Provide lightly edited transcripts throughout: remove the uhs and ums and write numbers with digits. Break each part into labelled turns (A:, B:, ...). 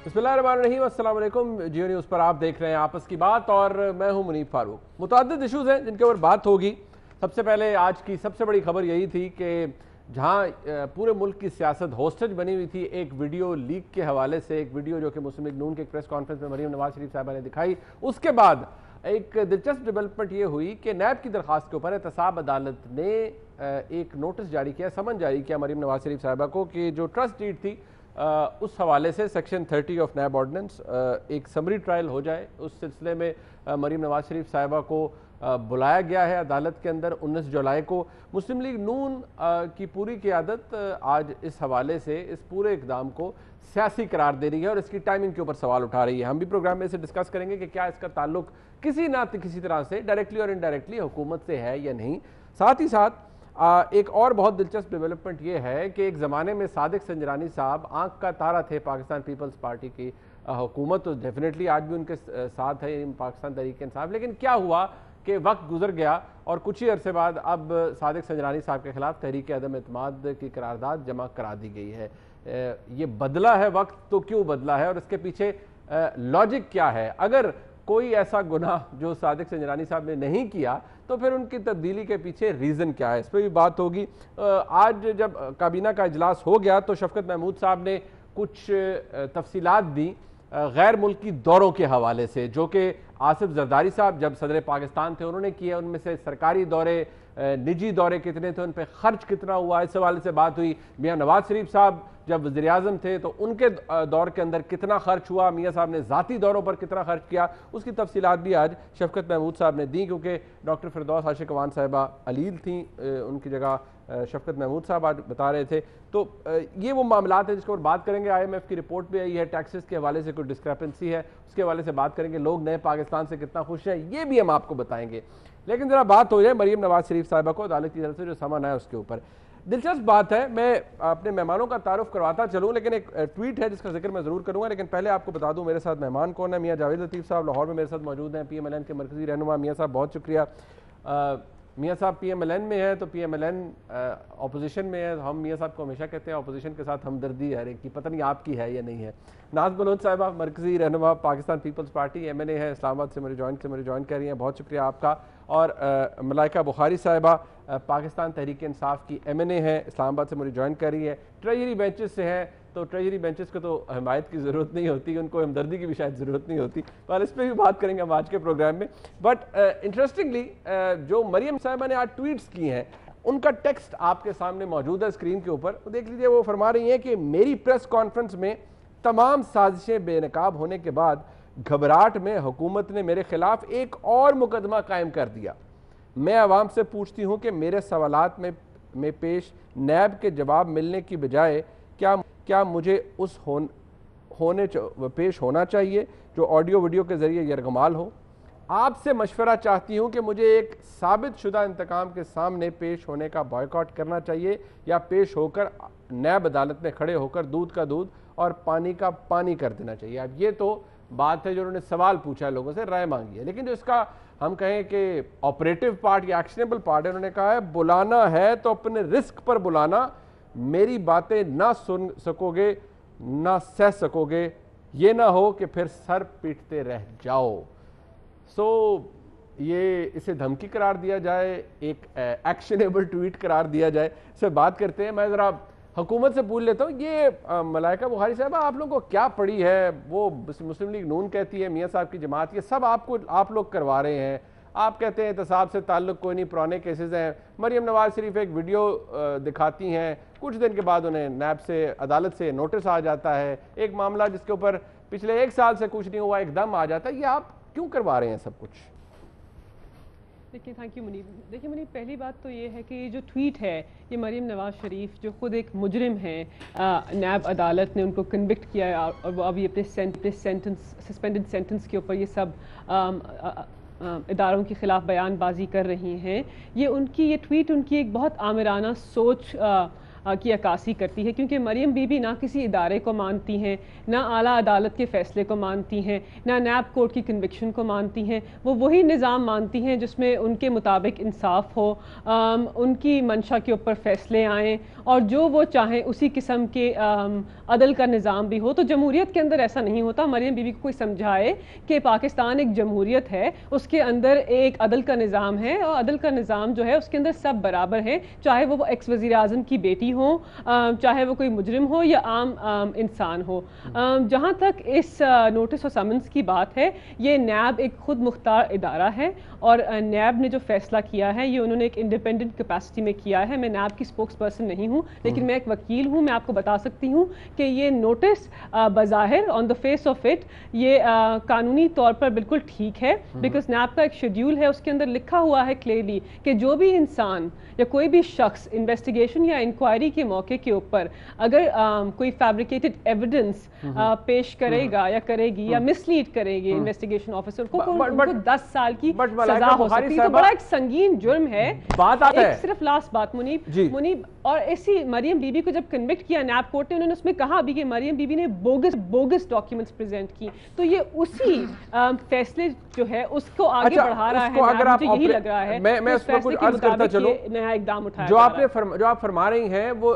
A: बिस्मिल्लाहिर्रहमानिर्रहीम, अस्सलाम वालेकुम। जियो न्यूज़ पर आप देख रहे हैं आपस की बात और मैं हूं मुनीब फारूक। मुतअद्दिद इशूज़ हैं जिनके ऊपर बात होगी। सबसे पहले आज की सबसे बड़ी खबर यही थी कि जहां पूरे मुल्क की सियासत होस्टेज बनी हुई थी, एक वीडियो लीक के हवाले से, एक वीडियो जो कि मुस्लिम लीग नून के एक प्रेस कॉन्फ्रेंस में मरीम नवाज शरीफ साहबा ने दिखाई, उसके बाद एक दिलचस्प डेवलपमेंट ये हुई कि नैब की दरख्वास्त के ऊपर एहतसाब अदालत ने एक नोटिस जारी किया, समन जारी किया मरीम नवाज शरीफ साहबा को कि जो ट्रस्ट डीड थी उस हवाले से सेक्शन 30 ऑफ नैब ऑर्डिनेंस एक समरी ट्रायल हो जाए। उस सिलसिले में मरीम नवाज शरीफ साहिबा को बुलाया गया है अदालत के अंदर 19 जुलाई को। मुस्लिम लीग नून की पूरी क़यादत आज इस हवाले से इस पूरे इक़दाम को सियासी करार दे रही है और इसकी टाइमिंग के ऊपर सवाल उठा रही है। हम भी प्रोग्राम में इसे डिस्कस करेंगे कि क्या इसका ताल्लुक किसी ना किसी तरह से डायरेक्टली और इनडायरेक्टली हुकूमत से है या नहीं। साथ ही साथ एक और बहुत दिलचस्प डेवलपमेंट ये है कि एक ज़माने में सादिक संजरानी साहब आंख का तारा थे पाकिस्तान पीपल्स पार्टी की हुकूमत, तो डेफिनेटली आज भी उनके साथ है पाकिस्तान तहरीक इंसाफ। लेकिन क्या हुआ कि वक्त गुजर गया और कुछ ही अरसे बाद अब सादिक संजरानी साहब के खिलाफ तहरीक अदम एतमाद की करारदाद जमा करा दी गई है। ये बदला है वक्त, तो क्यों बदला है और इसके पीछे लॉजिक क्या है? अगर कोई ऐसा गुनाह जो सादिक संजरानी साहब ने नहीं किया तो फिर उनकी तब्दीली के पीछे रीज़न क्या है, इस पर भी बात होगी। आज जब काबीना का इजलास हो गया तो शफकत महमूद साहब ने कुछ तफसीलात दी गैर मुल्की दौरों के हवाले से, जो कि आसिफ जरदारी साहब जब सदर पाकिस्तान थे उन्होंने किए। उनमें से सरकारी दौरे, निजी दौरे कितने थे, उन पर खर्च कितना हुआ, इस हवाले से बात हुई। मियाँ नवाज शरीफ साहब जब वज़ीर आज़म थे तो उनके दौर के अंदर कितना खर्च हुआ, मियाँ साहब ने ज़ाती दौरों पर कितना खर्च किया, उसकी तफसीलात भी आज शफकत महमूद साहब ने दी, क्योंकि डॉक्टर फिरदौस आशिक अवान साहिबा अलील थी, उनकी जगह शफकत महमूद साहब आज बता रहे थे। तो ये वो मामलात हैं जिसके ऊपर बात करेंगे। IMF की रिपोर्ट भी आई है, टैक्सेस के हवाले से कोई डिस्क्रिपेंसी है उसके हवाले से बात करेंगे। लोग नए पाकिस्तान से कितना खुश हैं ये भी हम आपको बताएंगे। लेकिन ज़रा बात हो जाए मरीम नवाज शरीफ साहिबा को अदालत की तरफ से जो समन है उसके ऊपर। दिलचस्प बात है, मैं अपने मेहमानों का तारुफ करवाता चलूँ, लेकिन एक ट्वीट है जिसका जिक्र मैं ज़रूर करूँगा। लेकिन पहले आपको बता दूँ मेरे साथ मेहमान कौन है। मियाँ जावेद लतीफ़ साहब लाहौर में मेरे साथ मौजूद हैं, PMLN के मरकज़ी रहनुमा। मियाँ साहब बहुत शुक्रिया। मियाँ साहब PMLN में है तो PMLN अपोजिशन में है। हम मियाँ साहब को हमेशा कहते हैं अपोजिशन के साथ हमदर्दी है हर एक की, पता नहीं आपकी है या नहीं है। नाज बलोच साहिबा मरकज़ी रहनुमा पाकिस्तान पीपल्स पार्टी MNA है, इस्लामाबाद से मुझे ज्वाइन कर रही हैं, बहुत शुक्रिया आपका। और मलाइका बुखारी साहिबा पाकिस्तान तहरीक इंसाफ की MNA है, इस्लामाबाद से मुझे ज्वाइन कर रही है। ट्रेजरी बेंचेस से हैं तो ट्रेजरी बेंचेस को तो हिमायत की ज़रूरत नहीं होती, उनको हमदर्दी की भी शायद ज़रूरत नहीं होती, पर इस पर भी बात करेंगे हम आज के प्रोग्राम में। बट इंटरेस्टिंगली जो मरीम साहिबा ने आज ट्वीट्स की हैं उनका टेक्स्ट आपके सामने मौजूद है स्क्रीन के ऊपर, देख लीजिए। वो फरमा रही हैं कि मेरी प्रेस कॉन्फ्रेंस में तमाम साजिशें बेनकाब होने के बाद घबराहट में हुकूमत ने मेरे खिलाफ एक और मुकदमा कायम कर दिया। मैं आवाम से पूछती हूँ कि मेरे सवालात में पेश नैब के जवाब मिलने की बजाय क्या मुझे उस पेश होना चाहिए जो ऑडियो वीडियो के ज़रिए यरगमाल हो। आपसे मशवरा चाहती हूँ कि मुझे एक साबित शुदा इंतकाम के सामने पेश होने का बॉयकॉट करना चाहिए या पेश होकर नैब अदालत में खड़े होकर दूध का दूध और पानी का पानी कर देना चाहिए। अब ये तो बात है जो उन्होंने सवाल पूछा है, लोगों से राय मांगी है, लेकिन जो इसका हम कहें कि ऑपरेटिव पार्ट या एक्शनेबल पार्ट है, उन्होंने कहा है बुलाना है तो अपने रिस्क पर बुलाना, मेरी बातें ना सुन सकोगे ना सह सकोगे, ये ना हो कि फिर सर पीटते रह जाओ। ये इसे धमकी करार दिया जाए, एक एक्शनेबल ट्वीट करार दिया जाए, इससे बात करते हैं। मैं ज़रा हुकूमत से पूछ लेता हूँ, ये मलाइका बुखारी साहबा आप लोगों को क्या पड़ी है? वो मुस्लिम लीग नून कहती है, मियाँ साहब की जमात, ये सब आप लोग करवा रहे हैं। आप कहते हैं एहतसाब से ताल्लुक़ कोई नहीं, पुराने केसेस हैं। मरीम नवाज शरीफ एक वीडियो दिखाती हैं, कुछ दिन के बाद उन्हें नैब से अदालत से नोटिस आ जाता है, एक मामला जिसके ऊपर पिछले 1 साल से कुछ नहीं हुआ एकदम आ जाता है। ये आप क्यों करवा रहे हैं सब कुछ?
B: देखिए, थैंक यू मुनीब। देखिए मुनीब, पहली बात तो ये है कि ये जो ट्वीट है ये मरीम नवाज शरीफ जो खुद एक मुजरिम हैं, नैब अदालत ने उनको कन्विक्ट किया है और वो अभी अपने सस्पेंडेड सेंटेंस के ऊपर ये सब इदारों के ख़िलाफ़ बयानबाजी कर रही हैं। ये ट्वीट उनकी एक बहुत आमिराना सोच की अक्कासी करती है, क्योंकि मरियम बीबी ना किसी इदारे को मानती हैं, ना आला अदालत के फ़ैसले को मानती हैं, ना नैब कोर्ट की कन्विक्शन को मानती हैं। वो वही निज़ाम मानती हैं जिसमें उनके मुताबिक इंसाफ हो, उनकी मंशा के ऊपर फ़ैसले आएँ और जो वो चाहें उसी किस्म के अदल का निज़ाम भी हो। तो जमहूरियत के अंदर ऐसा नहीं होता। मरियम बीबी को कोई समझाए कि पाकिस्तान एक जमहूरियत है, उसके अंदर एक अदल का निज़ाम है और अदल का निज़ाम जो है उसके अंदर सब बराबर हैं, चाहे वो एक्स वज़ीर आज़म की बेटी हो, चाहे वो कोई मुजरिम हो या आम इंसान हो। जहाँ तक इस नोटिस और समन्स की बात है, ये नैब एक खुद मुख्तार इदारा है और नैब ने जो फैसला किया है ये उन्होंने एक इंडिपेंडेंट कैपेसिटी में किया है। मैं नैब की स्पोक्स पर्सन नहीं हूँ, लेकिन मैं एक वकील हूँ। मैं आपको बता सकती हूँ कि ये नोटिस बज़ाहिर on the face of it ये कानूनी तौर पर बिल्कुल ठीक है, बिकॉज नैब का एक शेड्यूल है, उसके अंदर लिखा हुआ है क्लियरली कि जो भी इंसान या कोई भी शख्स इन्वेस्टिगेशन या इंक्वायरी के मौके के ऊपर अगर कोई फैब्रिकेटेड एविडेंस पेश करेगा या करेगी या मिसलीड करेगी इन्वेस्टिगेशन ऑफिसर को, उनको 10 साल की सजा हो सकती है। तो बड़ा एक संगीन जुर्म है।
A: बात आता है
B: सिर्फ लास्ट बात मुनीब, और ऐसी मरियम बीबी को जब कन्विक्ट किया नैब कोर्ट ने, उन्होंने उसमें कहा भी कि मरियम बीबी ने बोगस डॉक्यूमेंट्स प्रेजेंट की, तो ये उसी फैसले जो है उसको आगे बढ़ा रहा है।
A: अगर
B: मुझे यही लग रहा है
A: मैं उसमें कुछ अर्ज करता चलूं,
B: नया इकदाम उठाया
A: जो आप फरमा रही हैं वो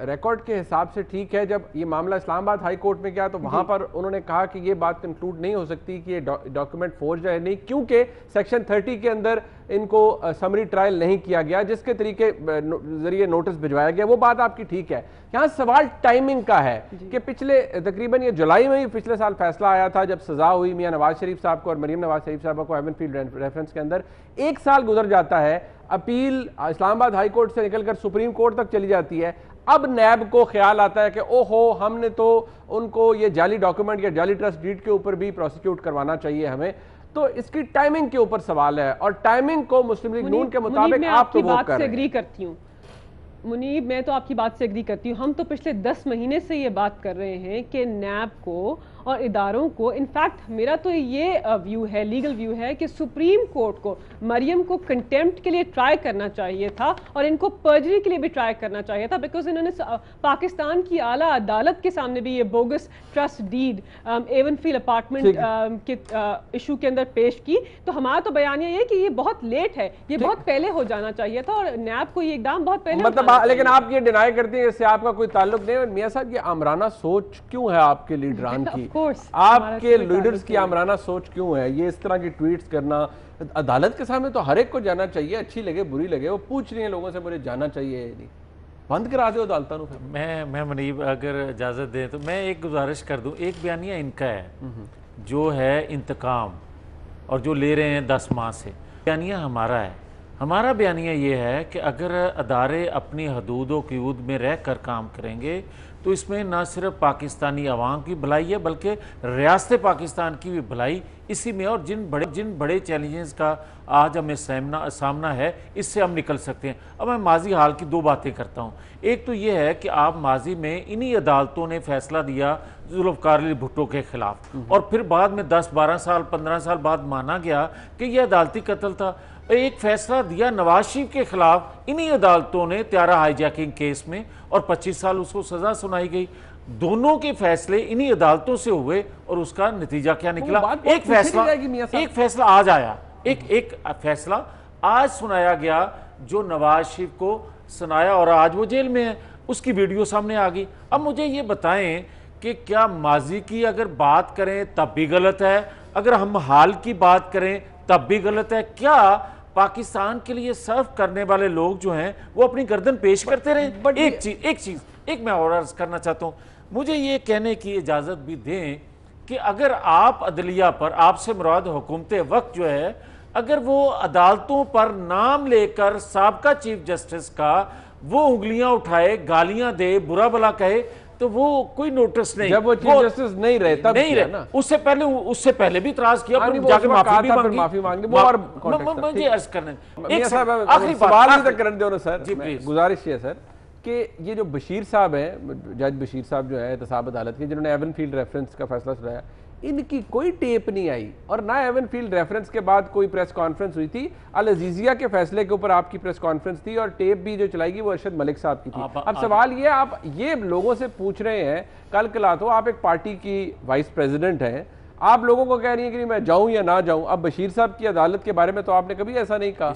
A: रिकॉर्ड के हिसाब से ठीक है। जब ये मामला इस्लामाबाद हाई कोर्ट में गया तो वहां पर उन्होंने कहा कि ये बात कंक्लूड नहीं हो सकती कि ये डॉक्यूमेंट फोर्ज है नहीं, क्योंकि सेक्शन 30 के अंदर इनको समरी ट्रायल नहीं किया गया जिसके तरीके जरिए नोटिस भिजवाया गया। वो बात आपकी ठीक है। यहाँ सवाल टाइमिंग का है कि पिछले तकरीबन ये जुलाई में ही पिछले साल फैसला आया था जब सजा हुई मियां नवाज शरीफ साहब को और मरीम नवाज शरीफ साहब को हेवनफील्ड रेफरेंस के अंदर। एक साल गुजर जाता है, अपील इस्लामाबाद हाई कोर्ट से निकलकर सुप्रीम कोर्ट तक चली जाती है। अब नैब को ख्याल आता है कि ओहो हमने तो उनको ये जाली डॉक्यूमेंट या जाली ट्रस्ट डीड के ऊपर भी प्रोसिक्यूट करवाना चाहिए हमें। तो इसकी टाइमिंग के ऊपर सवाल है और टाइमिंग को मुस्लिम लीग नून के मुताबिक आप तो वो कर रहे हैं।
B: एग्री करती हूँ मुनीब, मैं तो आपकी बात से एग्री करती हूँ। हम तो पिछले 10 महीने से ये बात कर रहे हैं कि नैब को और इदारों को, इनफैक्ट मेरा तो ये व्यू है, लीगल व्यू है कि सुप्रीम कोर्ट को मरियम को कंटेम्प्ट के लिए ट्राई करना चाहिए था और इनको पर्जरी के लिए भी ट्राई करना चाहिए था, बिकॉज इन्होंने पाकिस्तान की आला अदालत के सामने भी ये bogus trust deed Avenfield apartment के इशू के अंदर पेश की। तो हमारा तो बयान ये है कि ये बहुत लेट है, ये बहुत पहले हो जाना चाहिए था और नैब को ये इकदाम बहुत पहले
A: मतलब लेकिन आप ये डिनाई करते हैं इससे आपका कोई ताल्लुक नहीं है। मियां साहब, ये आमराना सोच क्यों है आपके लीडरान की? आपके लीडर्स की आमराना सोच क्यों है? ये इस तरह की ट्वीट्स करना अदालत के सामने तो हर एक को जाना चाहिए, अच्छी लगे बुरी लगे। वो पूछ रही हैं लोगों से मुझे जाना चाहिए नहीं, बंद करा दो अदालतों को।
C: मैं मुनीब अगर इजाज़त दें तो मैं एक गुजारिश कर दूं। एक बयानिया इनका है जो है इंतकाम और जो ले रहे हैं 10 माह से, बयानिया हमारा है। हमारा बयानिया ये है कि अगर अदारे अपनी हदूद क़यूद में रह कर काम करेंगे तो इसमें ना सिर्फ पाकिस्तानी अवाम की भलाई है बल्कि रियासत पाकिस्तान की भी भलाई इसी में। और जिन बड़े चैलेंजेस का आज हमें सामना है इससे हम निकल सकते हैं। अब मैं माजी हाल की 2 बातें करता हूँ। एक तो ये है कि आप माजी में इन्हीं अदालतों ने फैसला दिया जुल्फ़िकार अली भुट्टो के खिलाफ और फिर बाद में 10-12 साल 15 साल बाद माना गया कि यह अदालती कत्ल था। एक फैसला दिया नवाज शरीफ के खिलाफ इन्हीं अदालतों ने त्यारा हाईजैकिंग केस में और 25 साल उसको सजा सुनाई गई। दोनों के फैसले इन्हीं अदालतों से हुए और उसका नतीजा क्या निकला? एक फैसला आज आया, एक फैसला आज सुनाया गया जो नवाज शरीफ को सुनाया और आज वो जेल में है, उसकी वीडियो सामने आ गई। अब मुझे ये बताएं कि क्या माजी की अगर बात करें तब भी गलत है, अगर हम हाल की बात करें तब भी गलत है? क्या पाकिस्तान के लिए सर्व करने वाले लोग जो हैं वो अपनी गर्दन पेश करते रहे? एक मैं और अर्ज करना चाहता हूं, मुझे ये कहने की इजाजत भी दें कि अगर आप अदलिया पर, आपसे मुराद हुकूमत वक्त जो है, अगर वो अदालतों पर नाम लेकर साबका चीफ जस्टिस का वो उंगलियां उठाए, गालियां दे, बुरा भला कहे, तो वो कोई नोटिस नहीं।
A: जब वो चीफ जस्टिस नहीं रहे तब नहीं रहे ना,
C: उससे पहले भी इतराज किया, जाके माफी मांगी।
A: वो और
C: मुझे अर्ज करने
A: आखिरी सवाल ही तक करने दो ना सर, जी प्लीज। गुजारिश है सर कि ये जो बशीर साहब हैं, जज बशीर साहब जो है एहतसाब अदालत के, जिन्होंने एवनफील्ड रेफरेंस का फैसला सुनाया, इनकी कोई टेप नहीं आई और ना एवन फील्ड रेफरेंस के बाद कोई प्रेस कॉन्फ्रेंस हुई थी। अल अजीजिया के फैसले के ऊपर आपकी प्रेस कॉन्फ्रेंस थी और टेप भी जो चलाएगी वो अरशद मलिक साहब की थी। अब सवाल ये, आप ये लोगों से पूछ रहे हैं, कल कला तो आप एक पार्टी की वाइस प्रेसिडेंट हैं, आप लोगों को कह रही हैं कि मैं जाऊं या ना जाऊं। अब बशीर साहब की अदालत के बारे में तो आपने कभी ऐसा नहीं कहा।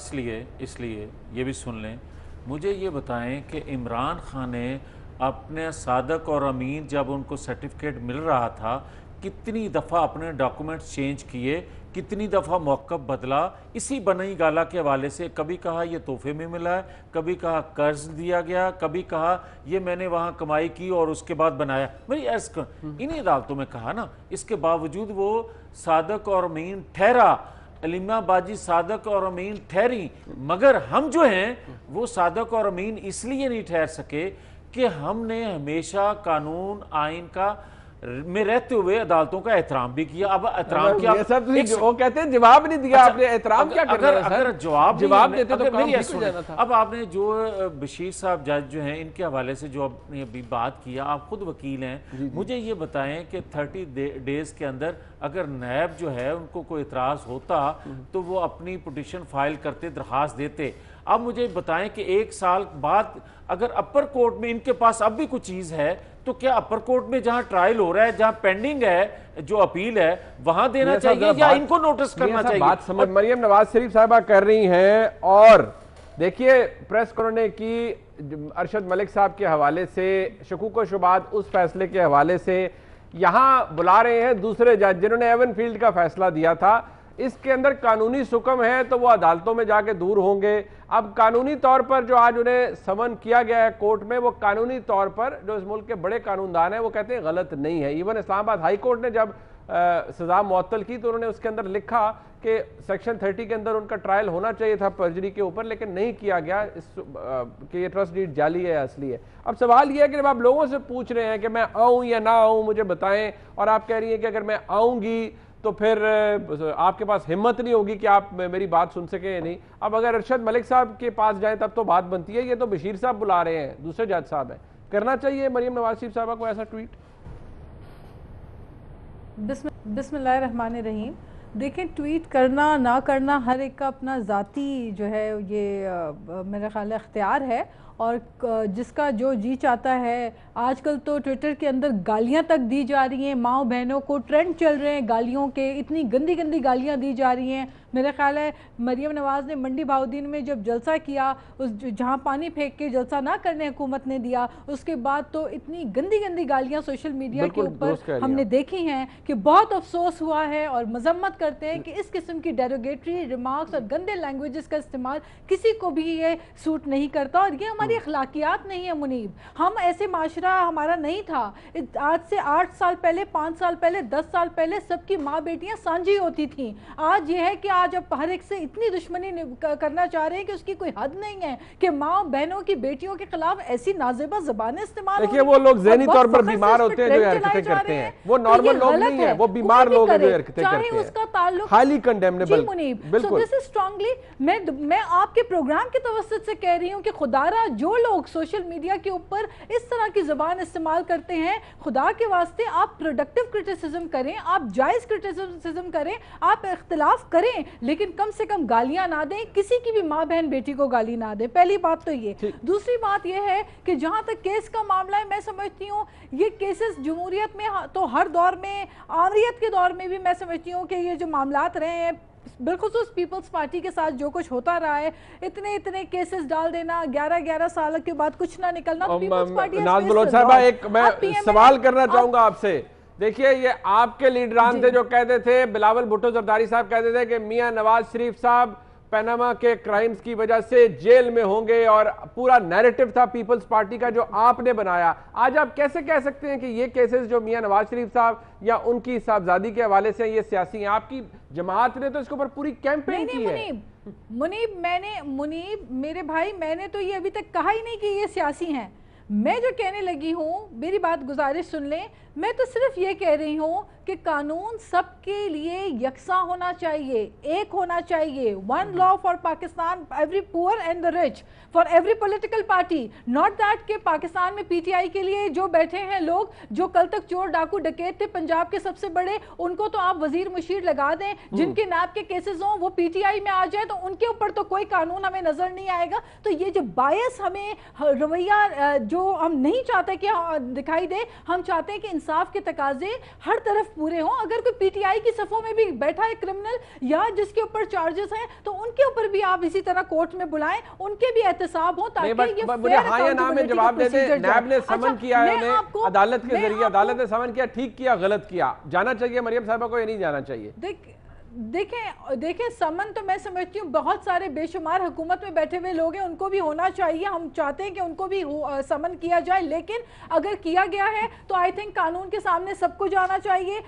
C: इसलिए ये भी सुन लें, मुझे ये बताएं कि इमरान खान ने अपने सादक और अमीन जब उनको सर्टिफिकेट मिल रहा था कितनी दफ़ा अपने डॉक्यूमेंट्स चेंज किए, कितनी दफ़ा मौक़िफ़ बदला इसी बनई गाला के हवाले से। कभी कहा ये तोहफे में मिला है, कभी कहा कर्ज दिया गया, कभी कहा ये मैंने वहाँ कमाई की और उसके बाद बनाया। मेरी इन्हीं अदालतों में कहा ना, इसके बावजूद वो सादक और अमीन ठहरा, अलीमा बाजी सादक और अमीन ठहरी। मगर हम जो हैं वो सादक और अमीन इसलिए नहीं ठहर सके कि हमने हमेशा कानून आइन का में रहते हुए अदालतों का एहतराम भी किया। अब एहतराम किया,
A: वो कहते हैं जवाब नहीं दिया आपने, एहतराम क्या कर रहे हैं?
C: अगर जवाब
A: देते तो काम ठीक हो जाना था।
C: अब आपने जो बशीर साहब जज जो हैं इनके हवाले से जो आपने अभी बात किया, आप खुद वकील हैं, मुझे ये बताएं कि 30 डेज के अंदर अगर नैब जो है उनको कोई इतराज़ होता तो वो अपनी पिटीशन फाइल करते, दरखास्त देते। अब मुझे बताएं कि 1 साल बाद अगर अपर कोर्ट में इनके पास अब भी कुछ चीज़ है तो क्या अपर कोर्ट में जहां ट्रायल हो रहा है, जहां पेंडिंग है जो अपील है, वहां देना चाहिए या इनको नोटिस करना चाहिए?
A: बात समझ मरियम नवाज शरीफ साहबा कर रही हैं। और देखिए प्रेस उन्होंने की अरशद मलिक साहब के हवाले से, शकूक व शुबात उस फैसले के हवाले से यहां बुला रहे हैं दूसरे जज जिन्होंने एवन फील्ड का फैसला दिया था। इसके अंदर कानूनी सुकम है तो वो अदालतों में जाके दूर होंगे। अब कानूनी तौर पर जो आज उन्हें समन किया गया है कोर्ट में, वो कानूनी तौर पर जो इस मुल्क के बड़े कानूनदान हैं वो कहते हैं गलत नहीं है। इवन इस्लामाबाद हाई कोर्ट ने जब सजा मुअत्तल की तो उन्होंने उसके अंदर लिखा कि सेक्शन 30 के अंदर उनका ट्रायल होना चाहिए था पर्जरी के ऊपर, लेकिन नहीं किया गया कि ये ट्रस्ट डीड जाली है, असली है। अब सवाल ये है कि जब आप लोगों से पूछ रहे हैं कि मैं आऊँ या ना आऊँ, मुझे बताएं, और आप कह रही हैं कि अगर मैं आऊँगी तो फिर आपके पास हिम्मत नहीं होगी कि आप मेरी बात सुन सके या नहीं। अब अगर अरशद मलिक साहब के पास जाएं तब तो बात बनती है, ये तो बशीर साहब बुला रहे हैं, दूसरे जज साहब हैं। करना चाहिए मरियम नवाज शरीफ साहबा को ऐसा ट्वीट?
D: बिस्मिल्लाहिर्रहमानिर्रहीम। देखें, ट्वीट करना ना करना हर एक का अपना ज़ाती जो है ये मेरा ख्याल है इख्तियार है, और जिसका जो जी चाहता है। आजकल तो ट्विटर के अंदर गालियां तक दी जा रही हैं, माओ बहनों को ट्रेंड चल रहे हैं गालियों के, इतनी गंदी गंदी गालियां दी जा रही हैं। मेरा ख्याल है मरियम नवाज़ ने मंडी बहाउद्दीन में जब जलसा किया, उस जहां पानी फेंक के जलसा ना करने हुकूमत ने दिया, उसके बाद तो इतनी गंदी गंदी गालियां सोशल मीडिया के ऊपर हमने देखी हैं कि बहुत अफसोस हुआ है। और मजम्मत करते हैं कि इस किस्म की डेरोगेटरी रिमार्क्स और गंदे लैंग्वेजेस का इस्तेमाल किसी को भी ये सूट नहीं करता, और ये हमारी अखलाकियात नहीं है मुनीब। हम ऐसे माशरा हमारा नहीं था। आज से 8 साल पहले, 5 साल पहले, 10 साल पहले सबकी माँ बेटियां साझी होती थी। आज ये है कि आज अब हर एक से इतनी दुश्मनी करना चाह रहे हैं कि उसकी कोई हद नहीं है, कि माँ बहनों की बेटियों के खिलाफ ऐसी नाजेबा ज़बानें इस्तेमाल।
A: देखिए वो लोग ज़हनी तौर पर बीमार होते हैं जो हरकतें करते हैं, वो नॉर्मल लोग नहीं है, वो बीमार लोग हैं जो हरकतें करते हैं, उसका ताल्लुक highly condemnable.
D: So this is strongly, मैं आपके प्रोग्राम के तवस्सुत से कह रही हूँ कि खुदारा जो लोग सोशल मीडिया के ऊपर इस तरह की ज़बान इस्तेमाल करते हैं, खुदा के वास्ते आप प्रोडक्टिव क्रिटिसिज्म करें, आप जायज़ क्रिटिसिज्म करें, आप इख्तिलाफ करें, लेकिन कम से कम गालियां ना दें, किसी की भी माँ बहन बेटी को गाली ना दें। पहली बात तो ये। दूसरी बात ये है कि जहां तक केस का मामला है, मैं समझती हूँ ये केसेस जमहूरियत में तो हर दौर में, आमरीत के दौर में भी मैं समझती हूँ कि ये जो मामलात रहे हैं, बिलखुसूस पीपल्स पार्टी के साथ जो कुछ होता रहा है, इतने केसेस डाल देना, 11 साल के बाद कुछ ना निकलना, तो पीपल्स पार्टी
A: नाज़ बलोच साहबा, एक मैं सवाल करना चाहूंगा आपसे। देखिए ये आपके लीडरान थे जो कहते थे, बिलावल भुट्टो जरदारी साहब कहते थे कि मियां नवाज शरीफ साहब पनामा के क्राइम्स की वजह से जेल में होंगे, और पूरा नैरेटिव था पीपल्स पार्टी का जो आपने बनाया। आज आप कैसे कह सकते हैं कि ये केसेस जो मियां नवाज शरीफ साहब या उनकी साहबजादी के हवाले से ये सियासी हैं? आपकी जमात ने तो इसके ऊपर पूरी कैंपेन की है।
D: मुनीब मेरे भाई, मैंने तो ये अभी तक कहा ही नहीं कि ये सियासी हैं। मैं जो कहने लगी हूँ, मेरी बात गुजारिश सुन लें, میں تو صرف یہ کہہ رہی ہوں کہ قانون سب کے لیے یکساں ہونا چاہیے، ایک ہونا چاہیے. One law for Pakistan, every poor and the rich, for every political party. Not that کہ پاکستان میں پی ٹی آئی کے لیے جو بیٹھے ہیں لوگ، جو کل تک چور ڈاکو ڈکیت تھے پنجاب کے سب سے بڑے، ان کو تو آپ وزیر مشیر لگا دیں. جن کے نیب کے کیسز ہوں وہ پی ٹی آئی میں آ جائے تو ان کے اوپر تو کوئی قانون ہمیں نظر نہیں آئے گا. تو یہ جو باعث ہمیں رویہ جو ہم نہیں چاہتے کہ دکھائی دے، ہم چاہتے ہیں کہ انصاف کے تقاضے ہر طرف پورے ہوں. اگر کوئی پی ٹی آئی کی صفوں میں بھی بیٹھا ہے کرمنل یا جس کے اوپر چارجز ہیں تو ان کے اوپر بھی آپ اسی طرح کورٹ میں بلائیں، ان کے بھی احتساب ہوں تاکہ یہ
A: مجھے ہاں یا نا میں جواب دے دیں. نیب نے سمن کیا ہے انہیں عدالت کے ذریعے، عدالت نے سمن کیا، ٹھیک کیا غلط کیا، جانا چاہیے مریم صاحبہ کو یا نہیں جانا چاہیے؟
D: دیکھیں سمن تو میں سمجھتی ہوں بہت سارے بے شمار حکومت میں بیٹھے ہوئے لوگ ہیں، ان کو بھی ہونا چاہیے. ہم چاہتے ہیں کہ ان کو بھی سمن کیا جائے، لیکن اگر کیا گیا ہے تو آئی تھنک قانون کے سامنے سب کو جانا چاہیے.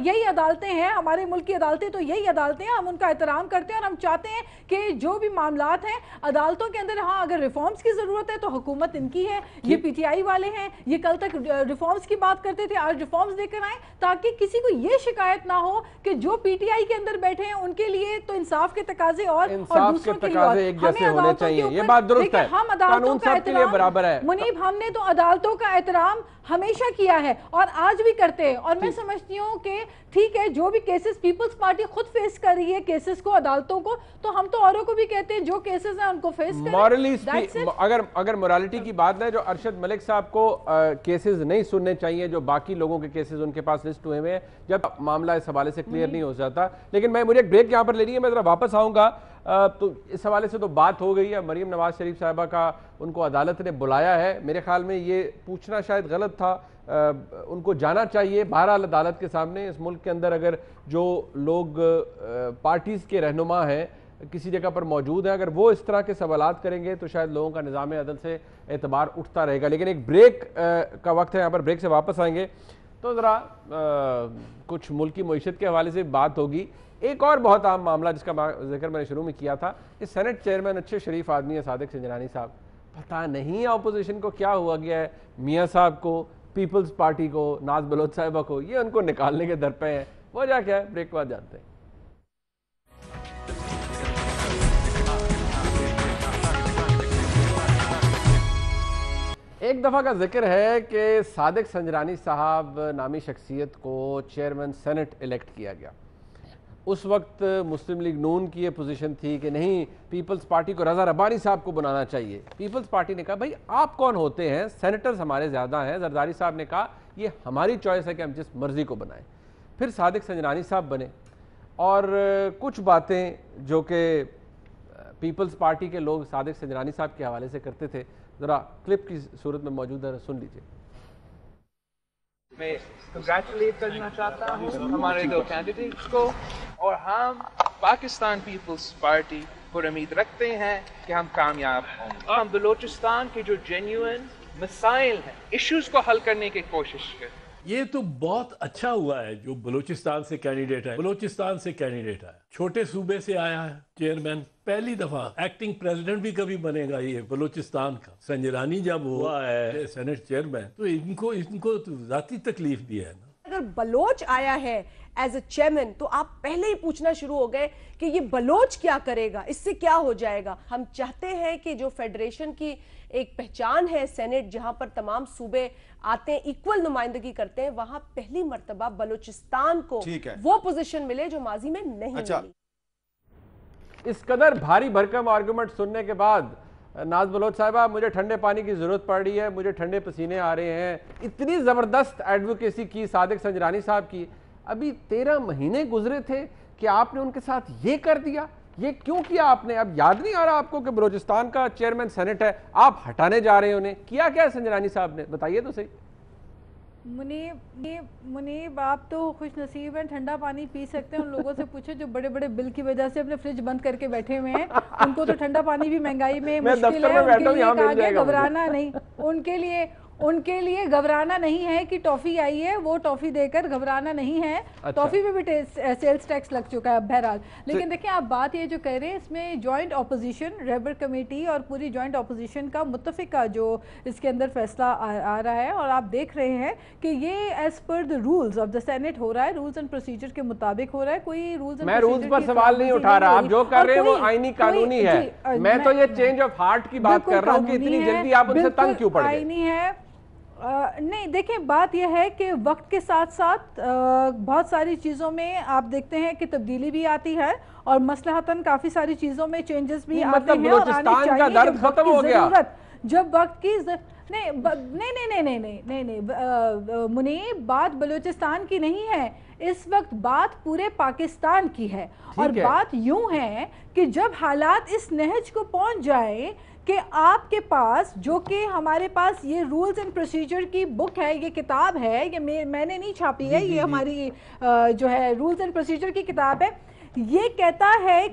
D: یہی عدالتیں ہیں ہمارے ملک کی عدالتیں، تو یہی عدالتیں ہیں، ہم ان کا احترام کرتے ہیں اور ہم چاہتے ہیں کہ جو بھی معاملات ہیں عدالتوں کے اندر، ہاں اگر ریفارمز کی ضرورت ہے تو حکومت ان کی ہے. یہ پی ٹی آئی والے ہیں، یہ کل تک ریفارمز کی بات کرتے تھے، آج ریفارمز لے کر آئیں تاکہ کسی کو یہ شکایت نہ ہو کہ جو پی ٹی آئی کے اندر بیٹھے ہیں ان کے لیے تو انصاف کے تقاضے اور دوسروں کے لیے
A: ایک جیسے ہونے چاہیے. یہ بات درست ہے،
D: ہم عدالتوں کا
A: کے لیے برابر ہے.
D: منیب ہم نے تو عدالتوں کا احترام ہمیشہ کیا ہے اور آج بھی کرتے ہیں. اور میں سمجھتی ہوں کہ ٹھیک ہے جو بھی کیسز پیپلز پارٹی خود فیس کر رہی ہے کیسز کو عدالتوں کو، تو ہم تو اوروں کو بھی کہتے ہیں جو کیسز ہیں ان کو فیس کریں.
A: اگر مورالیٹی کی بات ہے، جو ارشد ملک صاحب کو کیسز نہیں سننے چاہیے جو باقی لوگوں کے کیسز ان کے پاس لسٹ ہوئے ہیں جب معاملہ اس حوالے سے کلیئر نہیں ہو جاتا. لیکن مجھے ایک بریک یہاں پر لینی ہے، میں ذرا واپس آؤں گا. تو اس حوالے سے تو بات ہو گئی ہے، مریم نواز شریف صاحبہ کا ان کو عدالت نے بلایا ہے. میرے خیال میں یہ پوچھنا شاید غلط تھا، ان کو جانا چاہیے. بہرحال عدالت کے سامنے اس ملک کے اندر اگر جو لوگ پارٹیز کے رہنما ہیں کسی جگہ پر موجود ہیں، اگر وہ اس طرح کے سوالات کریں گے تو شاید لوگوں کا نظام عدل سے اعتبار اٹھتا رہے گا. لیکن ایک بریک کا وقت ہے، یہاں پر بریک سے واپس آئیں گے تو ذرا کچھ ملکی معیشت کے حوالے سے بات ہوگی. ایک اور بہت عام معاملہ جس کا ذکر میں نے شروع میں کیا تھا، اس سینٹ چیئرمین اچھے شریف آدمی ہے صادق سنجرانی صاحب، پتہ نہیں اپوزیشن کو کیا ہوا گیا ہے، میاں صاحب کو، پیپلز پارٹی کو، ناز بلوچ صاحبہ کو، یہ ان کو نکالنے کے در پہ ہیں. وجہ کیا ہے؟ بریک بعد جانتے ہیں. ایک دفعہ کا ذکر ہے کہ صادق سنجرانی صاحب نامی شخصیت کو چیئرمین سینٹ الیکٹ کیا گیا. اس وقت مسلم لیگ نون کی یہ پوزیشن تھی کہ نہیں، پیپلز پارٹی کو رضا ربانی صاحب کو بنانا چاہیے. پیپلز پارٹی نے کہا بھائی آپ کون ہوتے ہیں، سینیٹرز ہمارے زیادہ ہیں. زرداری صاحب نے کہا یہ ہماری چوائس ہے کہ ہم جس مرضی کو بنائیں. پھر صادق سنجرانی صاحب بنے اور کچھ باتیں جو کہ پیپلز پارٹی کے لوگ صادق سنجرانی صاحب کے حوالے سے کرتے تھے، ذرا کلپ کی صورت میں موجود ہے، سن لیجئے.
E: میں کنگریچولیٹ کرنا چاہتا ہوں ہمارے دو کینڈیڈیٹس کو، اور ہم پاکستان پیپلز پارٹی پر امید رکھتے ہیں کہ ہم کامیاب ہوں گے. ہم بلوچستان کے جو جینیوئن مسائل ہیں، ایشوز کو حل کرنے کی کوشش کریں.
F: یہ تو بہت اچھا ہوا ہے جو بلوچستان سے کینڈیڈیٹ ہے، بلوچستان سے کینڈیڈیٹ ہے، چھوٹے صوبے سے آیا ہے چیئرمین. پہلی دفعہ ایکٹنگ پریزیڈنٹ بھی کبھی بنے گا یہ بلوچستان کا. سنجرانی جب ہوا ہے سینٹ چیئرمین تو ان کو ذاتی تکلیف بھی ہے نا.
G: اگر بلوچ آیا ہے ایز اے چیئرمین تو آپ پہلے ہی پوچھنا شروع ہو گئے کہ یہ بلوچ کیا کرے گا، اس سے کیا ہو جائے گا. ہم چاہتے ہیں کہ جو فیڈریشن کی ایک پہچان ہے سینٹ، جہاں پر تمام صوبے آتے ہیں، ایکول نمائندگی کرتے ہیں، وہاں پہلی مرتبہ بلوچستان کو وہ پوزیشن ملے جو ماضی میں نہیں ملی.
A: اس قدر بھاری بھرکم آرگومنٹ سننے کے بعد ناز بلوچ صاحبہ مجھے ٹھنڈے پانی کی ضرورت پڑ رہی ہے، مجھے ٹھنڈے پسینے آ رہے ہیں، اتنی زبردست ایڈوکیسی کی صادق سنجرانی صاحب کی. ابھی 13 مہینے گزرے تھے کہ آپ نے ان کے ساتھ یہ کر دیا. یہ کیوں کیا آپ نے؟ اب یاد نہیں آ رہا آپ کو کہ بلوچستان کا چیئرمین سینٹ ہے، آپ ہٹانے جا رہے ہیں انہیں؟ کیا کیا سنجرانی صاحب نے بتائیے تو صحیح.
D: منیب آپ تو خوش نصیب ہیں، ٹھنڈا پانی پی سکتے ہیں. ان لوگوں سے پوچھے جو بڑے بڑے بل کی وجہ سے اپنے فریج بند کر کے بیٹھے ہوئے ہیں، ان کو تو ٹھنڈا پانی بھی مہنگائی میں مشکل ہے. ان کے لیے کہا گیا گھبرانا نہیں، ان کے لیے گھبرانا نہیں ہے کہ ٹافی آئی ہے، وہ ٹافی دے کر گھبرانا نہیں ہے. ٹافی پہ بھی سیلز ٹیکس لگ چکا ہے بہرحال. لیکن دیکھیں آپ بات یہ جو کہہ رہے ہیں اس میں جوائنٹ اپوزیشن لیبر کمیٹی اور پوری جوائنٹ اپوزیشن کا متفقہ جو اس کے اندر فیصلہ آ رہا ہے، اور آپ دیکھ رہے ہیں کہ یہ as per the rules of the Senate ہو رہا ہے، رولز اینڈ پروسیجر کے مطابق ہو رہا ہے. کوئی رولز
A: میں رولز پر سوال نہیں اٹھا رہا، آپ جو کر رہے ہیں وہ آئینی قانونی ہے. میں تو یہ چینج آف ہارٹ کی بات کر رہا ہوں کہ اتنی جلدی آپ ان سے تنگ کیوں پڑ گئے؟
D: آئینی ہے. نہیں دیکھیں بات یہ ہے کہ وقت کے ساتھ ساتھ بہت ساری چیزوں میں آپ دیکھتے ہیں کہ تبدیلی بھی آتی ہے اور مصلحتاً کافی ساری چیزوں میں چینجز بھی آتے ہیں اور آنے چاہیے.
A: درد ختم ہو گیا
D: جب وقت کی نہیں منیب، بات بلوچستان کی نہیں ہے اس وقت، بات پورے پاکستان کی ہے. اور بات یوں ہے کہ جب حالات اس نہج کو پہنچ جائیں کہ آپ کے پاس، جو کہ ہمارے پاس یہ رولز اینڈ پروسیجر کی بک ہے، یہ کتاب ہے، یہ میں نے نہیں چھاپی ہے، یہ ہماری جو ہے رولز اینڈ پروسیجر کی کتاب ہے. یہ کہتا ہے